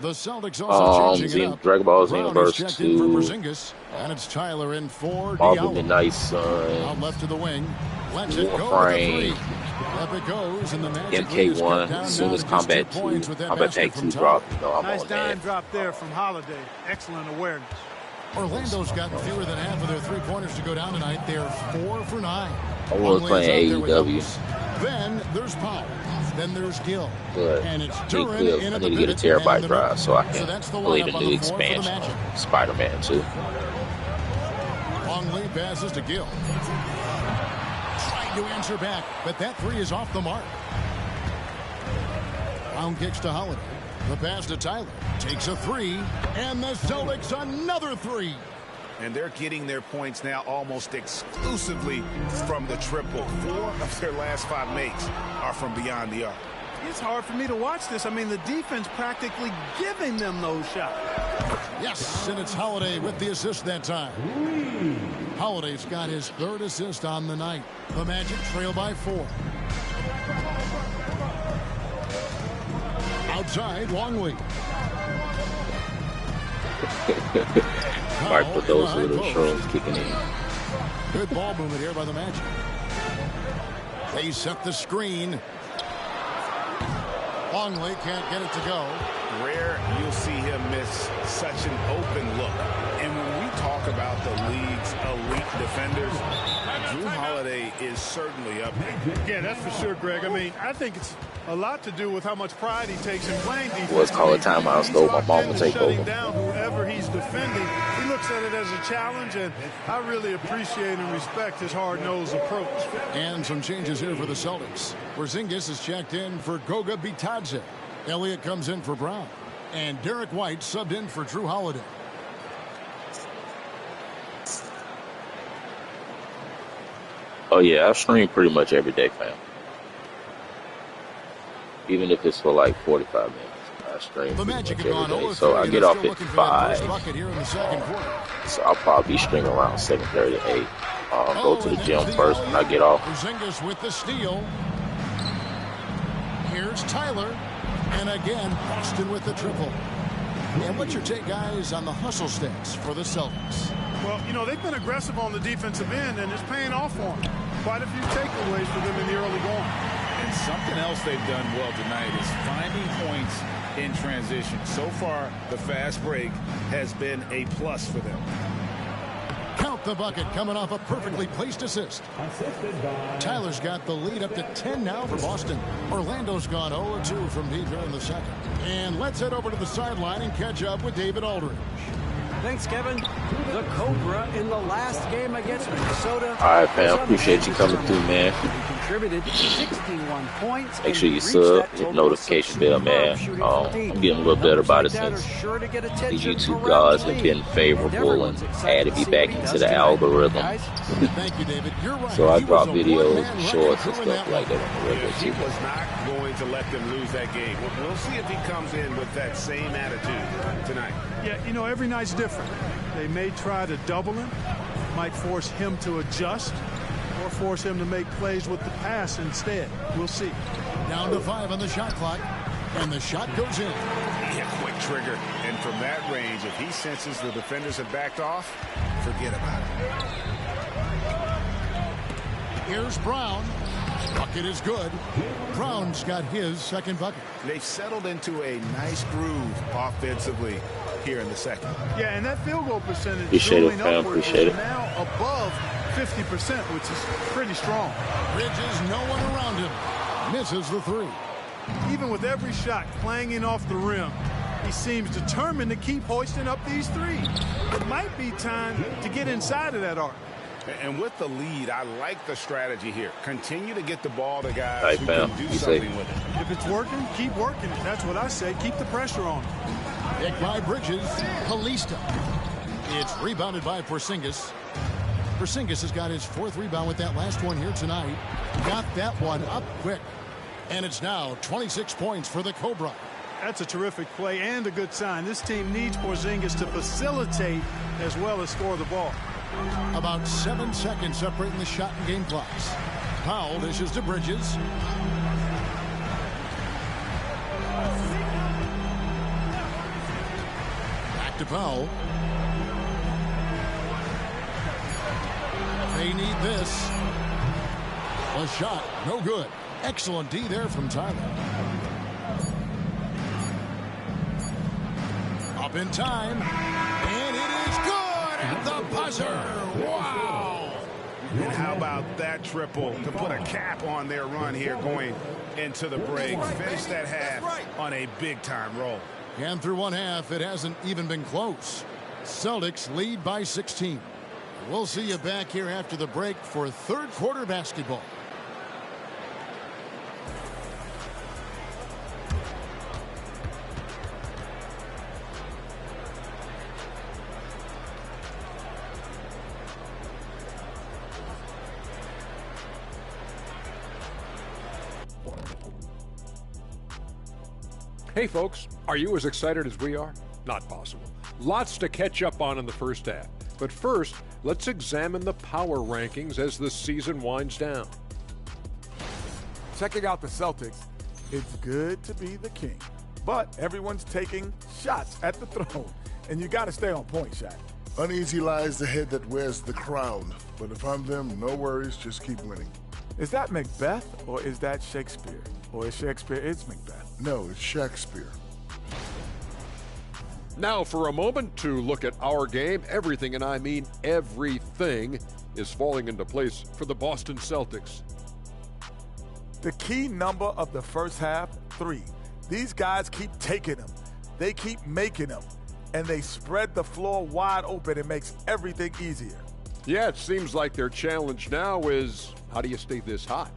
The Celtics also changing it up. Dragon Ball Brown is Xenoverse checked in for 2. Porzingis, and it's Tyler in for Marvel Diallo. Midnight Sun. Out left to the wing. Lets it go Warframe. with the 3. Up it goes, and the Magic MK1. As soon as Combat 2. Combat Tank 2 dropped. You know, I'm Nice on dime that. drop there from Holiday. Excellent awareness. Orlando's gotten fewer than half of their 3-pointers to go down tonight. They're 4 for 9. I was playing AEW. Then there's Powell. Then there's Gill. But And it's I Duren need in at to the get a pivot terabyte and the drive so I So can that's the play lineup the on new the floor for the expansion Magic. of Spider-Man 2. Longley passes to Gill. Trying to answer back, but that 3 is off the mark. Brown kicks to Holiday. The pass to Tyler. Takes a 3. And the Celtics another 3. And they're getting their points now almost exclusively from the triple. 4 of their last 5 makes are from beyond the arc. It's hard for me to watch this. I mean, the defense practically giving them those shots. Yes, and it's Holiday with the assist that time. Holiday's got his 3rd assist on the night. The Magic trail by 4. Outside, Longley. Might put those little shrooms kicking in. Good ball movement here by the Magic. They set the screen. Longley can't get it to go. rare you'll see him miss such an open look. And when we talk about the league's elite defenders, Jrue Holiday is certainly up there. Yeah, that's for sure, Greg. I mean, I think it's a lot to do with how much pride he takes in playing defense. Let's call it timeout. Stole my mom to take over. Down whoever he's defending, he looks at it as a challenge, and I really appreciate and respect his hard-nosed approach. And some changes here for the Celtics. Porzingis is checked in for Goga Bitadze. Elliott comes in for Brown. And Derek White subbed in for Jrue Holiday. Oh, yeah, I stream pretty much every day, fam. Even if it's for like 45 minutes. I stream pretty much every day. So I get off at 5. So I'll probably be streaming around 7:30 to 8. I'll go to the gym first when I get off. Porzingis with the steal. Here's Tyler. And again, Boston with the triple. And what's your take, guys, on the hustle stats for the Celtics? Well, you know, they've been aggressive on the defensive end, and it's paying off for them. Quite a few takeaways for them in the early going. And something else they've done well tonight is finding points in transition. So far, the fast break has been a plus for them. Count the bucket coming off a perfectly placed assist. Tyler's got the lead up to 10 now for Boston. Orlando's gone 0-2 from deep here in the second. And let's head over to the sideline and catch up with David Aldridge. Thanks, Kevin. The Cobra in the last game against Minnesota. All right, fam. Appreciate you coming through, man. Contributed 61 points. Make sure you sub, hit notification bell, man. I'm getting a little better about it since these YouTube gods have been favorable and added me back into the algorithm. Thank you, David. You're right. So I drop videos and shorts and stuff like that on the regular He too. was not going to let them lose that game. We'll see if he comes in with that same attitude tonight. Yeah, you know, every night's different. They may try to double him, might force him to adjust, or force him to make plays with the pass instead. We'll see. Down to 5 on the shot clock, and the shot goes in. Yeah, quick trigger. And from that range, if he senses the defenders have backed off, forget about it. Here's Brown. Bucket is good. Brown's got his second bucket. They've settled into a nice groove offensively here in the second. Yeah, and that field goal percentage Appreciate it, is fam. Appreciate it. now above 50%, which is pretty strong. Bridges, no one around him. Misses the 3. Even with every shot clanging off the rim, he seems determined to keep hoisting up these threes. It might be time to get inside of that arc. And with the lead, I like the strategy here. Continue to get the ball to guys Right, who fam. can do Be something safe. with it. If it's working, keep working it. That's what I say. Keep the pressure on him. Picked by Bridges. Kalista. It's rebounded by Porzingis. Porzingis has got his 4th rebound with that last one here tonight. Got that one up quick. And it's now 26 points for the Cobra. That's a terrific play and a good sign. This team needs Porzingis to facilitate as well as score the ball. About 7 seconds separating the shot and game clocks. Powell dishes to Bridges. Back to Powell. They need this. A shot, no good. Excellent D there from Tyler. Up in time. And it is good at the buzzer. Wow. And how about that triple to put a cap on their run here going into the break. Finish that half on a big-time roll. And through one half, it hasn't even been close. Celtics lead by 16. We'll see you back here after the break for third quarter basketball. Hey folks, are you as excited as we are? Not possible. Lots to catch up on in the first half. But first, let's examine the power rankings as the season winds down. Checking out the Celtics, it's good to be the king. But everyone's taking shots at the throne, and you got to stay on point, Shaq. Uneasy lies the head that wears the crown. But if I'm them, no worries, just keep winning. Is that Macbeth, or is that Shakespeare? Or is Shakespeare Macbeth? No, it's Shakespeare. Now for a moment to look at our game. Everything, and I mean everything, is falling into place for the Boston Celtics. The key number of the first half, 3. These guys keep taking them. They keep making them. And they spread the floor wide open. It makes everything easier. Yeah, it seems like their challenge now is, how do you stay this hot?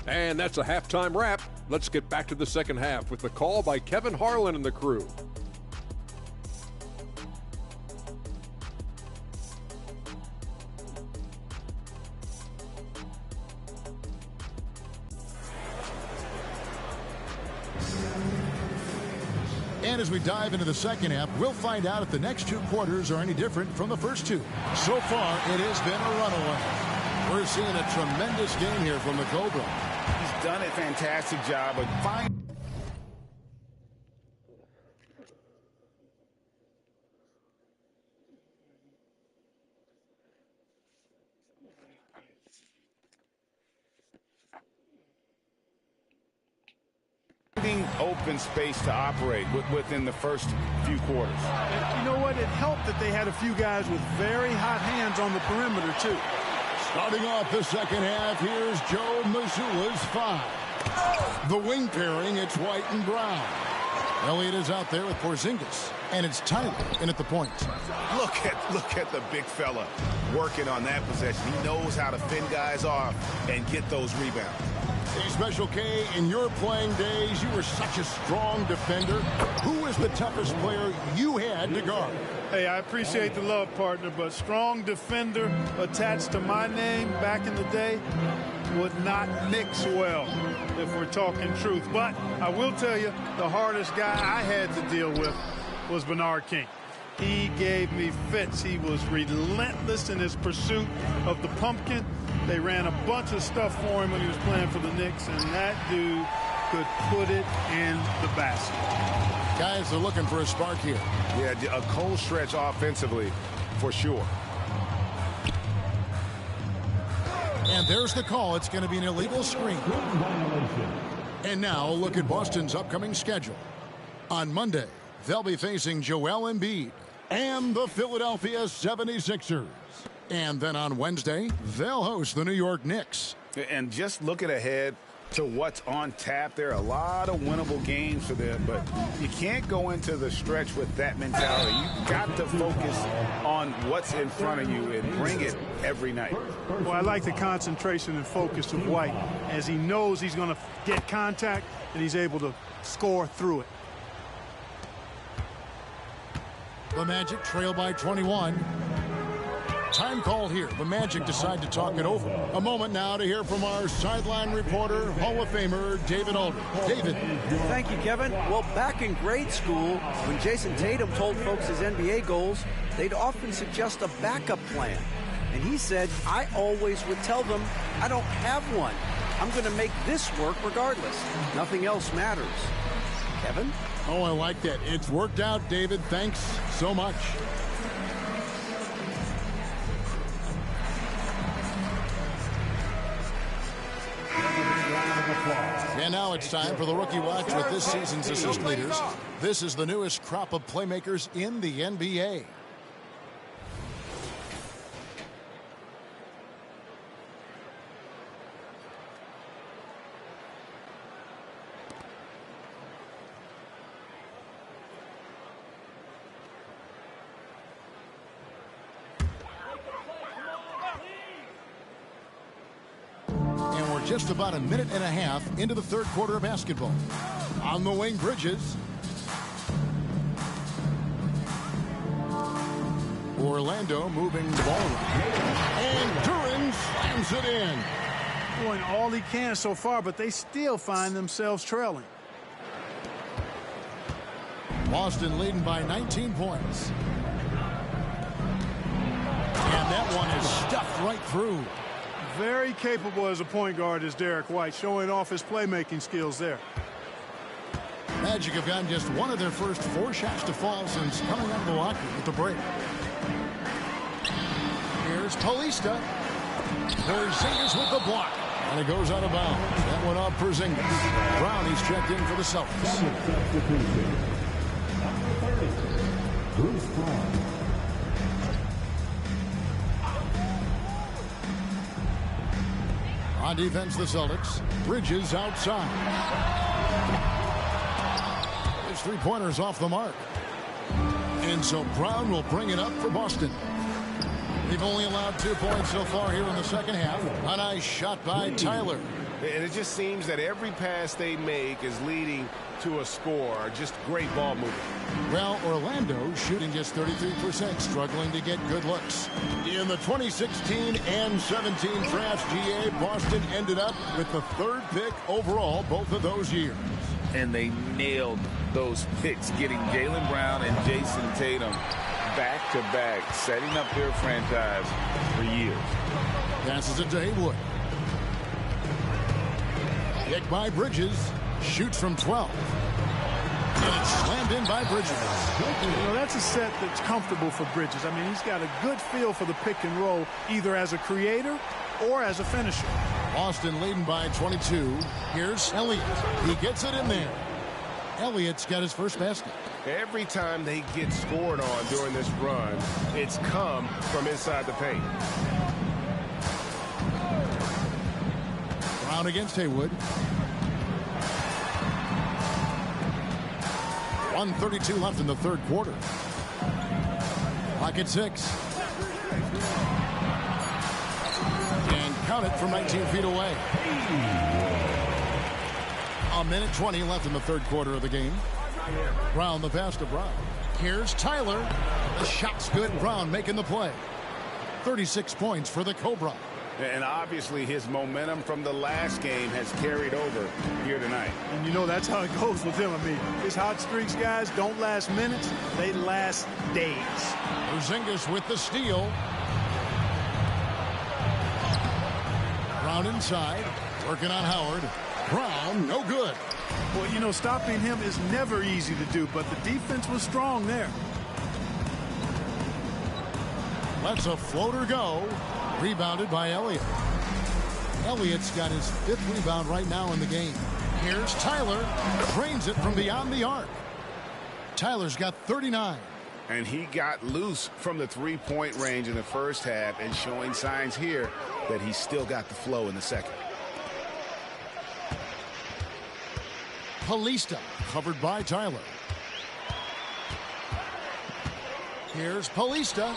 And that's a halftime wrap. Let's get back to the second half with the call by Kevin Harlan and the crew. And as we dive into the second half, we'll find out if the next 2 quarters are any different from the first 2. So far, it has been a runaway. We're seeing a tremendous game here from the Cobra. He's done a fantastic job of finding open space to operate within the first few quarters. And you know what? It helped that they had a few guys with very hot hands on the perimeter, too. Starting off the second half, here's Joe Mazzulla's 5. The wing pairing, it's White and Brown. Elliott is out there with Porzingis, and it's Tyler in at the point. Look at the big fella working on that possession. He knows how to fend guys off and get those rebounds. Hey, Special K, in your playing days, you were such a strong defender. Who was the toughest player you had to guard? Hey, I appreciate the love, partner, but strong defender attached to my name back in the day would not mix well, if we're talking truth. But I will tell you, the hardest guy I had to deal with was Bernard King. He gave me fits. He was relentless in his pursuit of the pumpkin. They ran a bunch of stuff for him when he was playing for the Knicks, and that dude could put it in the basket. Guys are looking for a spark here. Yeah, a cold stretch offensively, for sure. And there's the call. It's going to be an illegal screen. And now look at Boston's upcoming schedule. On Monday, they'll be facing Joel Embiid and the Philadelphia 76ers. And then on Wednesday, they'll host the New York Knicks. And just looking ahead to what's on tap, there are a lot of winnable games for them, but you can't go into the stretch with that mentality. You've got to focus on what's in front of you and bring it every night. Well, I like the concentration and focus of White, as he knows he's going to get contact and he's able to score through it. The Magic trail by 21. Time called here. The Magic decide to talk it over. A moment now to hear from our sideline reporter, Hall of Famer David Aldridge. David. Thank you, Kevin. Well, back in grade school, when Jason Tatum told folks his NBA goals, they'd often suggest a backup plan. And he said, I always would tell them, I don't have one. I'm going to make this work regardless. Nothing else matters. Kevin? Oh, I like that. It's worked out, David. Thanks so much. And now it's time for the Rookie Watch with this season's assist leaders. This is the newest crop of playmakers in the NBA. Just about a minute and a half into the third quarter of basketball. On the wing, Bridges. Orlando moving the ball around. And Duran slams it in. Doing all he can so far, but they still find themselves trailing. Boston leading by 19 points. And that one is stuffed right through. Very capable as a point guard is Derek White, showing off his playmaking skills there. Magic have gotten just one of their first 4 shots to fall since coming out of the locker with the break. Here's Paulista. Porzingis with the block. And it goes out of bounds. That one off Porzingis. Brown, he's checked in for the Celtics. Bruce Brown. On defense, the Celtics. Bridges outside. His three-pointer's off the mark. And so Brown will bring it up for Boston. They've only allowed 2 points so far here in the second half. A nice shot by Tyler. And it just seems that every pass they make is leading to a score. Just great ball movement. Well, Orlando shooting just 33%, struggling to get good looks. In the 2016 and 17 drafts, GA, Boston ended up with the 3rd pick overall both of those years. And they nailed those picks, getting Jaylen Brown and Jason Tatum back-to-back, setting up their franchise for years. Passes it to Haywood. Kick by Bridges. Shoots from 12. And it's slammed in by Bridges. You know, that's a set that's comfortable for Bridges. I mean, he's got a good feel for the pick and roll, either as a creator or as a finisher. Boston leading by 22. Here's Elliott. He gets it in there. Elliott's got his first basket. Every time they get scored on during this run, it's come from inside the paint. Brown against Haywood. 1:32 left in the 3rd quarter. Clock at 6. And count it from 19 feet away. A minute 20 left in the 3rd quarter of the game. Brown, the pass to Brown. Here's Tyler. The shot's good. Brown making the play. 36 points for the Cobra. And obviously his momentum from the last game has carried over here tonight. And you know that's how it goes with him. I mean, his hot streaks, guys, don't last minutes. They last days. Porzingis with the steal. Brown inside. Working on Howard. Brown, no good. Well, you know, stopping him is never easy to do, but the defense was strong there. Lets a floater go. Rebounded by Elliott. Elliott's got his 5th rebound right now in the game. Here's Tyler. Drains it from beyond the arc. Tyler's got 39. And he got loose from the three-point range in the first half and showing signs here that he's still got the flow in the second. Palista covered by Tyler. Here's Palista.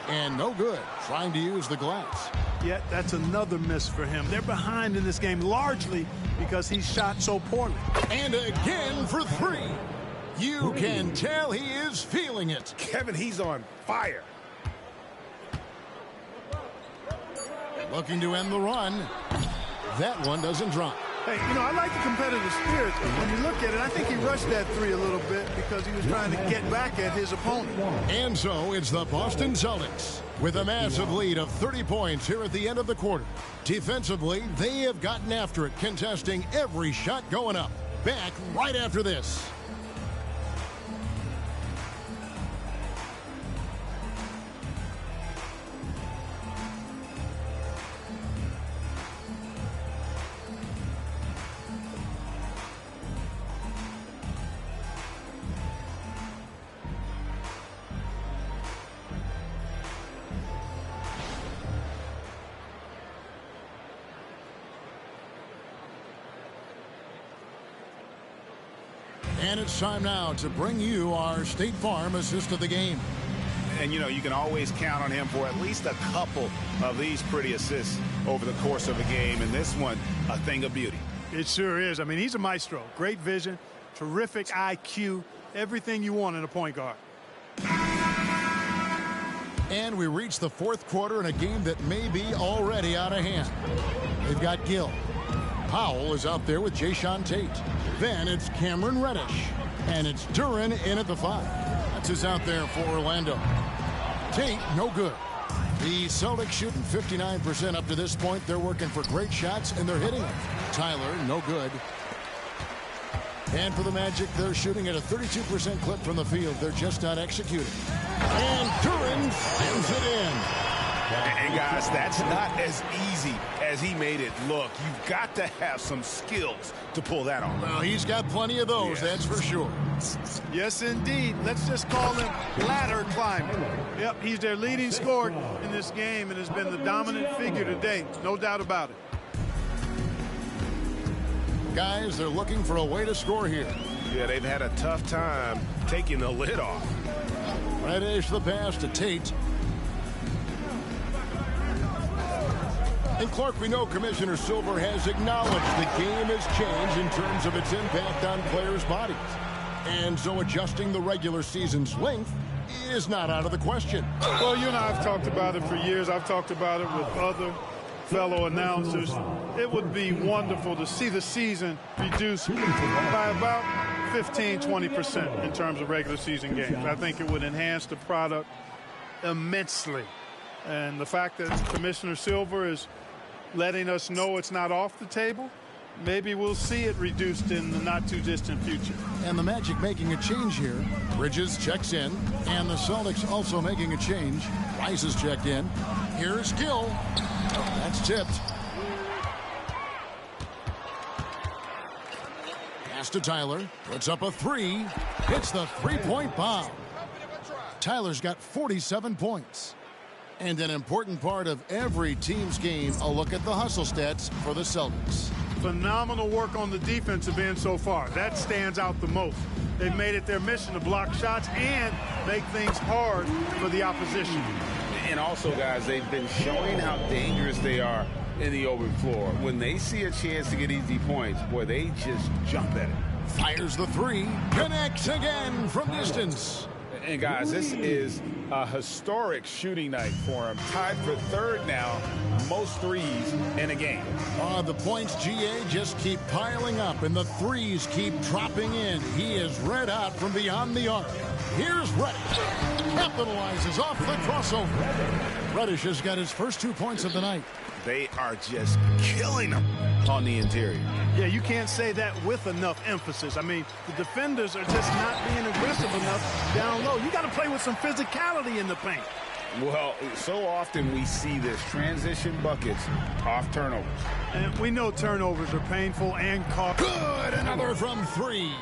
And no good. Trying to use the glass. Yet that's another miss for him. They're behind in this game largely because he shot so poorly. And again for 3. You can tell he is feeling it. Kevin, he's on fire. Looking to end the run. That one doesn't drop. Hey, you know, I like the competitive spirit. When you look at it, I think he rushed that 3 a little bit because he was trying to get back at his opponent. And so it's the Boston Celtics with a massive lead of 30 points here at the end of the quarter. Defensively, they have gotten after it, contesting every shot going up. Back right after this. And it's time now to bring you our State Farm assist of the game. And, you know, you can always count on him for at least a couple of these pretty assists over the course of a game. And this one, a thing of beauty. It sure is. I mean, he's a maestro. Great vision, terrific IQ, everything you want in a point guard. And we reach the 4th quarter in a game that may be already out of hand. They've got Gill. Powell is out there with Jayshawn Tate. Then it's Cameron Reddish. And it's Duren in at the 5. That's who's out there for Orlando. Tate, no good. The Celtics shooting 59% up to this point. They're working for great shots, and they're hitting them. Tyler, no good. And for the Magic, they're shooting at a 32% clip from the field. They're just not executing. And Duren sends it in. And guys, that's not as easy as he made it look. You've got to have some skills to pull that off. Well, he's got plenty of those, that's for sure. Yes, indeed. Let's just call him ladder climbing. Yep, he's their leading scorer in this game and has been the dominant figure today. No doubt about it. Guys, they're looking for a way to score here. Yeah, they've had a tough time taking the lid off. Reddish the pass to Tate. And Clark, we know Commissioner Silver has acknowledged the game has changed in terms of its impact on players' bodies. And so adjusting the regular season's length is not out of the question. Well, you and I have talked about it for years. I've talked about it with other fellow announcers. It would be wonderful to see the season reduced by about 15-20% in terms of regular season games. I think it would enhance the product immensely. And the fact that Commissioner Silver is letting us know it's not off the table, maybe we'll see it reduced in the not-too-distant future. And the Magic making a change here. Bridges checks in, and the Celtics also making a change. Rice has checked in. Here's Gill. That's tipped. Pass to Tyler. Puts up a three. Hits the three-point bomb. Tyler's got 47 points. And an important part of every team's game, a look at the hustle stats for the Celtics. Phenomenal work on the defensive end so far. That stands out the most. They've made it their mission to block shots and make things hard for the opposition. And also, guys, they've been showing how dangerous they are in the open floor. When they see a chance to get easy points, boy, they just jump at it. Fires the three. Connects again from distance. And, guys, this is a historic shooting night for him. Tied for third now, most threes in a game. The points, GA, just keep piling up, and the threes keep dropping in. He is red hot from beyond the arc. Here's Reddish. Capitalizes off the crossover. Reddish has got his first 2 points of the night. They are just killing him on the interior. Yeah, you can't say that with enough emphasis. I mean, the defenders are just not being aggressive enough down low. You got to play with some physicality in the paint. Well, so often we see this transition buckets off turnovers. And we know turnovers are painful and costly. Good, another from three.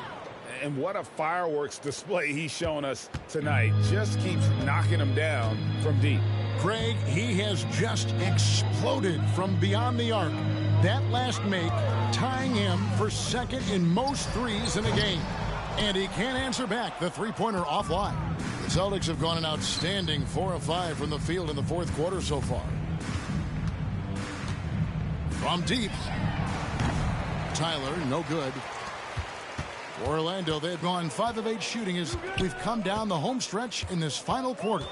And what a fireworks display he's shown us tonight. Just keeps knocking them down from deep. Craig, he has just exploded from beyond the arc. That last make tying him for second in most threes in the game. And he can't answer back the three-pointer offline. The Celtics have gone an outstanding 4 of 5 from the field in the fourth quarter so far. From deep. Tyler, no good. For Orlando, they've gone 5 of 8 shooting as we've come down the home stretch in this final quarter.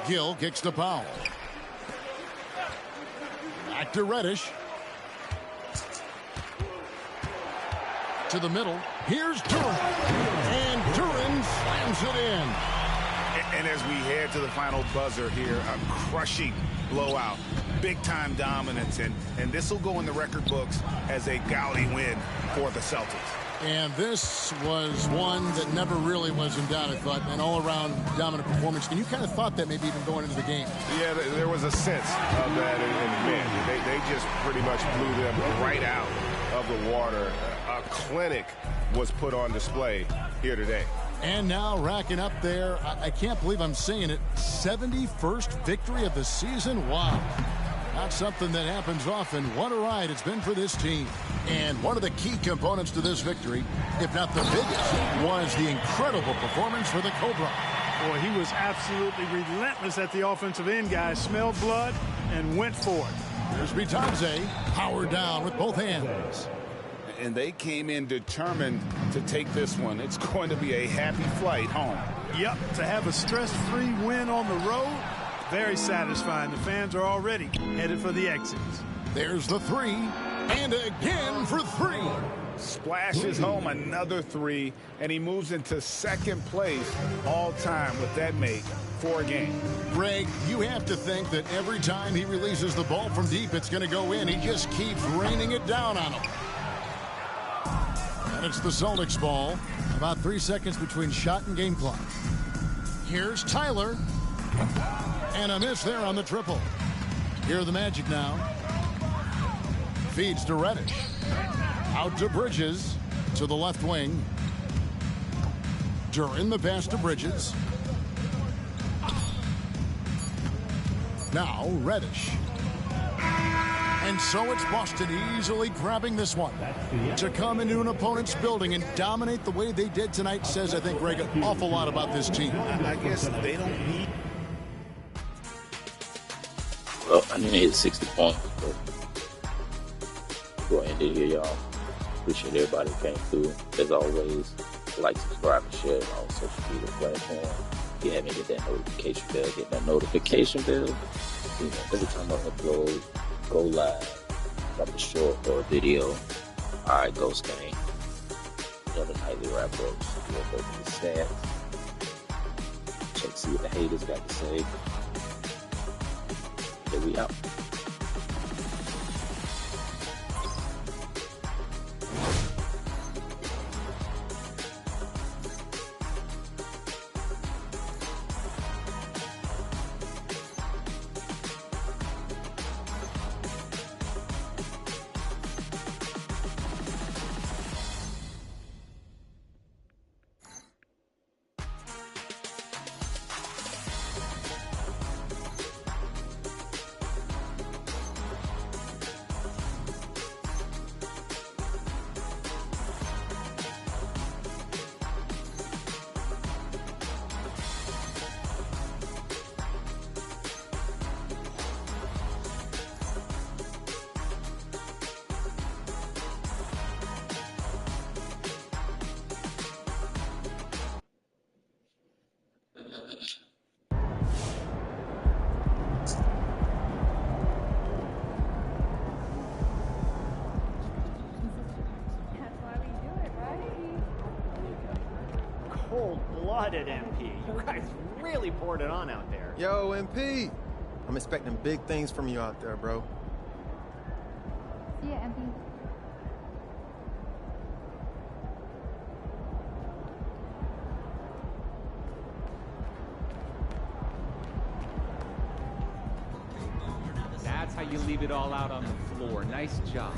Gill kicks to Powell. Back to Reddish. To the middle. Here's Duren. And Duren slams it in. And as we head to the final buzzer here, a crushing blowout. Big-time dominance. And this will go in the record books as a gaudy win for the Celtics. And this was one that never really was in doubt, I thought, an all-around dominant performance. And you kind of thought that maybe even going into the game. Yeah, there was a sense of that in the men. They just pretty much blew them right out of the water. A clinic was put on display here today. And now racking up there, I can't believe I'm saying it, 71st victory of the season. Wow. Not something that happens often. What a ride it's been for this team. And one of the key components to this victory, if not the biggest, was the incredible performance for the Cobra. Boy, he was absolutely relentless at the offensive end, guys. Smelled blood and went for it. Here's Bitadze, powered down with both hands. And they came in determined to take this one. It's going to be a happy flight home. Yep, to have a stress-free win on the road, very satisfying. The fans are already headed for the exits. There's the three, and again for three. Splashes home another three, and he moves into second place all time with that make for a game. Greg, you have to think that every time he releases the ball from deep, it's going to go in. He just keeps raining it down on him. And it's the Celtics ball. About 3 seconds between shot and game clock. Here's Tyler. And a miss there on the triple. Here are the Magic now. Feeds to Reddish. Out to Bridges. To the left wing. Duran the pass to Bridges. Now Reddish. And so it's Boston easily grabbing this one. To come into an opponent's building and dominate the way they did tonight says, I think, Greg, an awful lot about this team. I guess they don't need... Well, I didn't hit 60 points, but go ahead and here, y'all. Appreciate everybody who came through. As always, like, subscribe, and share on all social media platforms. If you haven't hit that notification bell, hit that notification bell. You know, every time I upload, go live, drop a short or a video. All right, Ghost Gang. Another nightly wrap up. We'll go through the stats. Check, see what the haters got to say. Here we out. Cold-blooded, MP. You guys really poured it on out there. Yo, MP. I'm expecting big things from you out there, bro. See ya, MP. That's how you leave it all out on the floor. Nice job.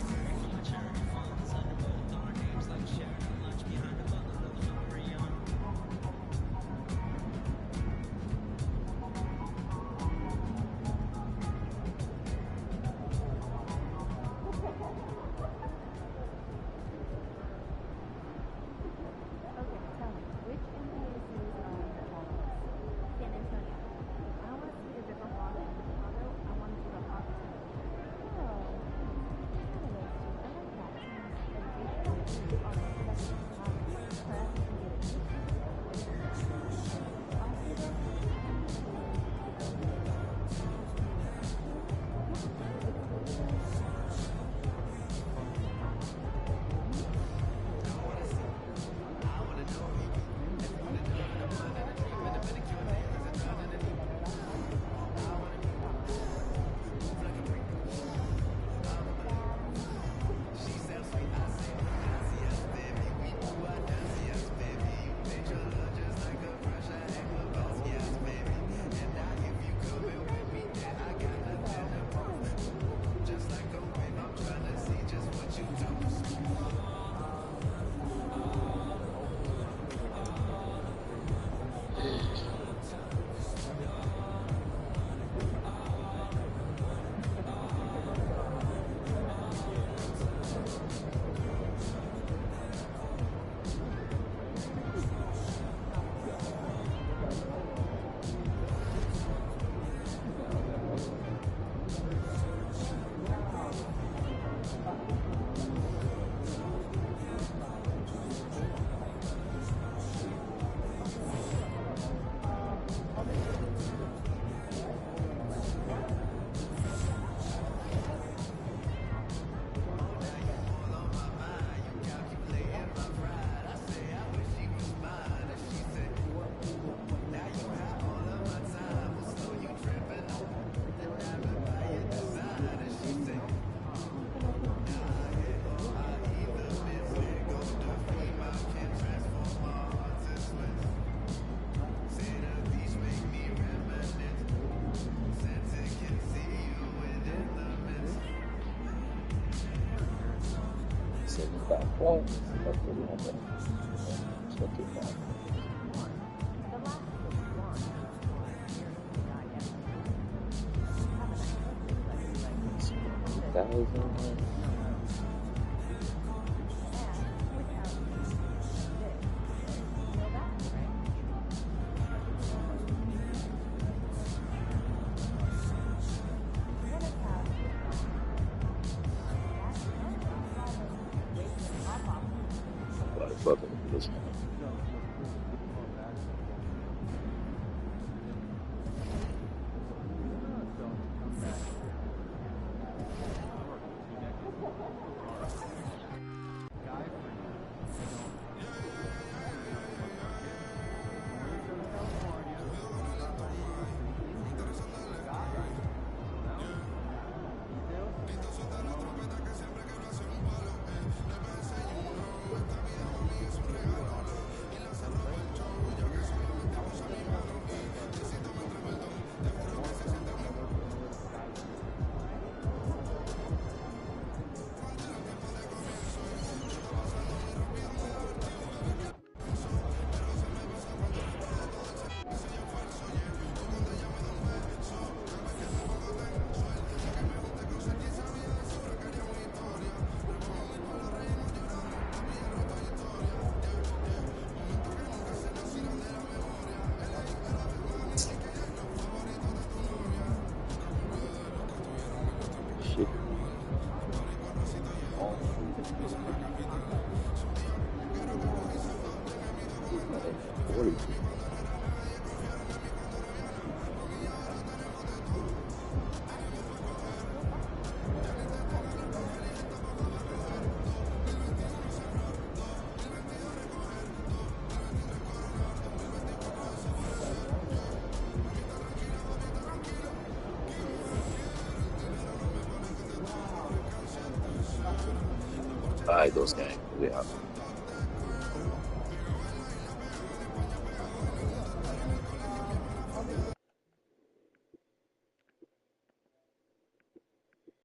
Back flat. That's what we want there. Let's go too far. All right, those guys. We out.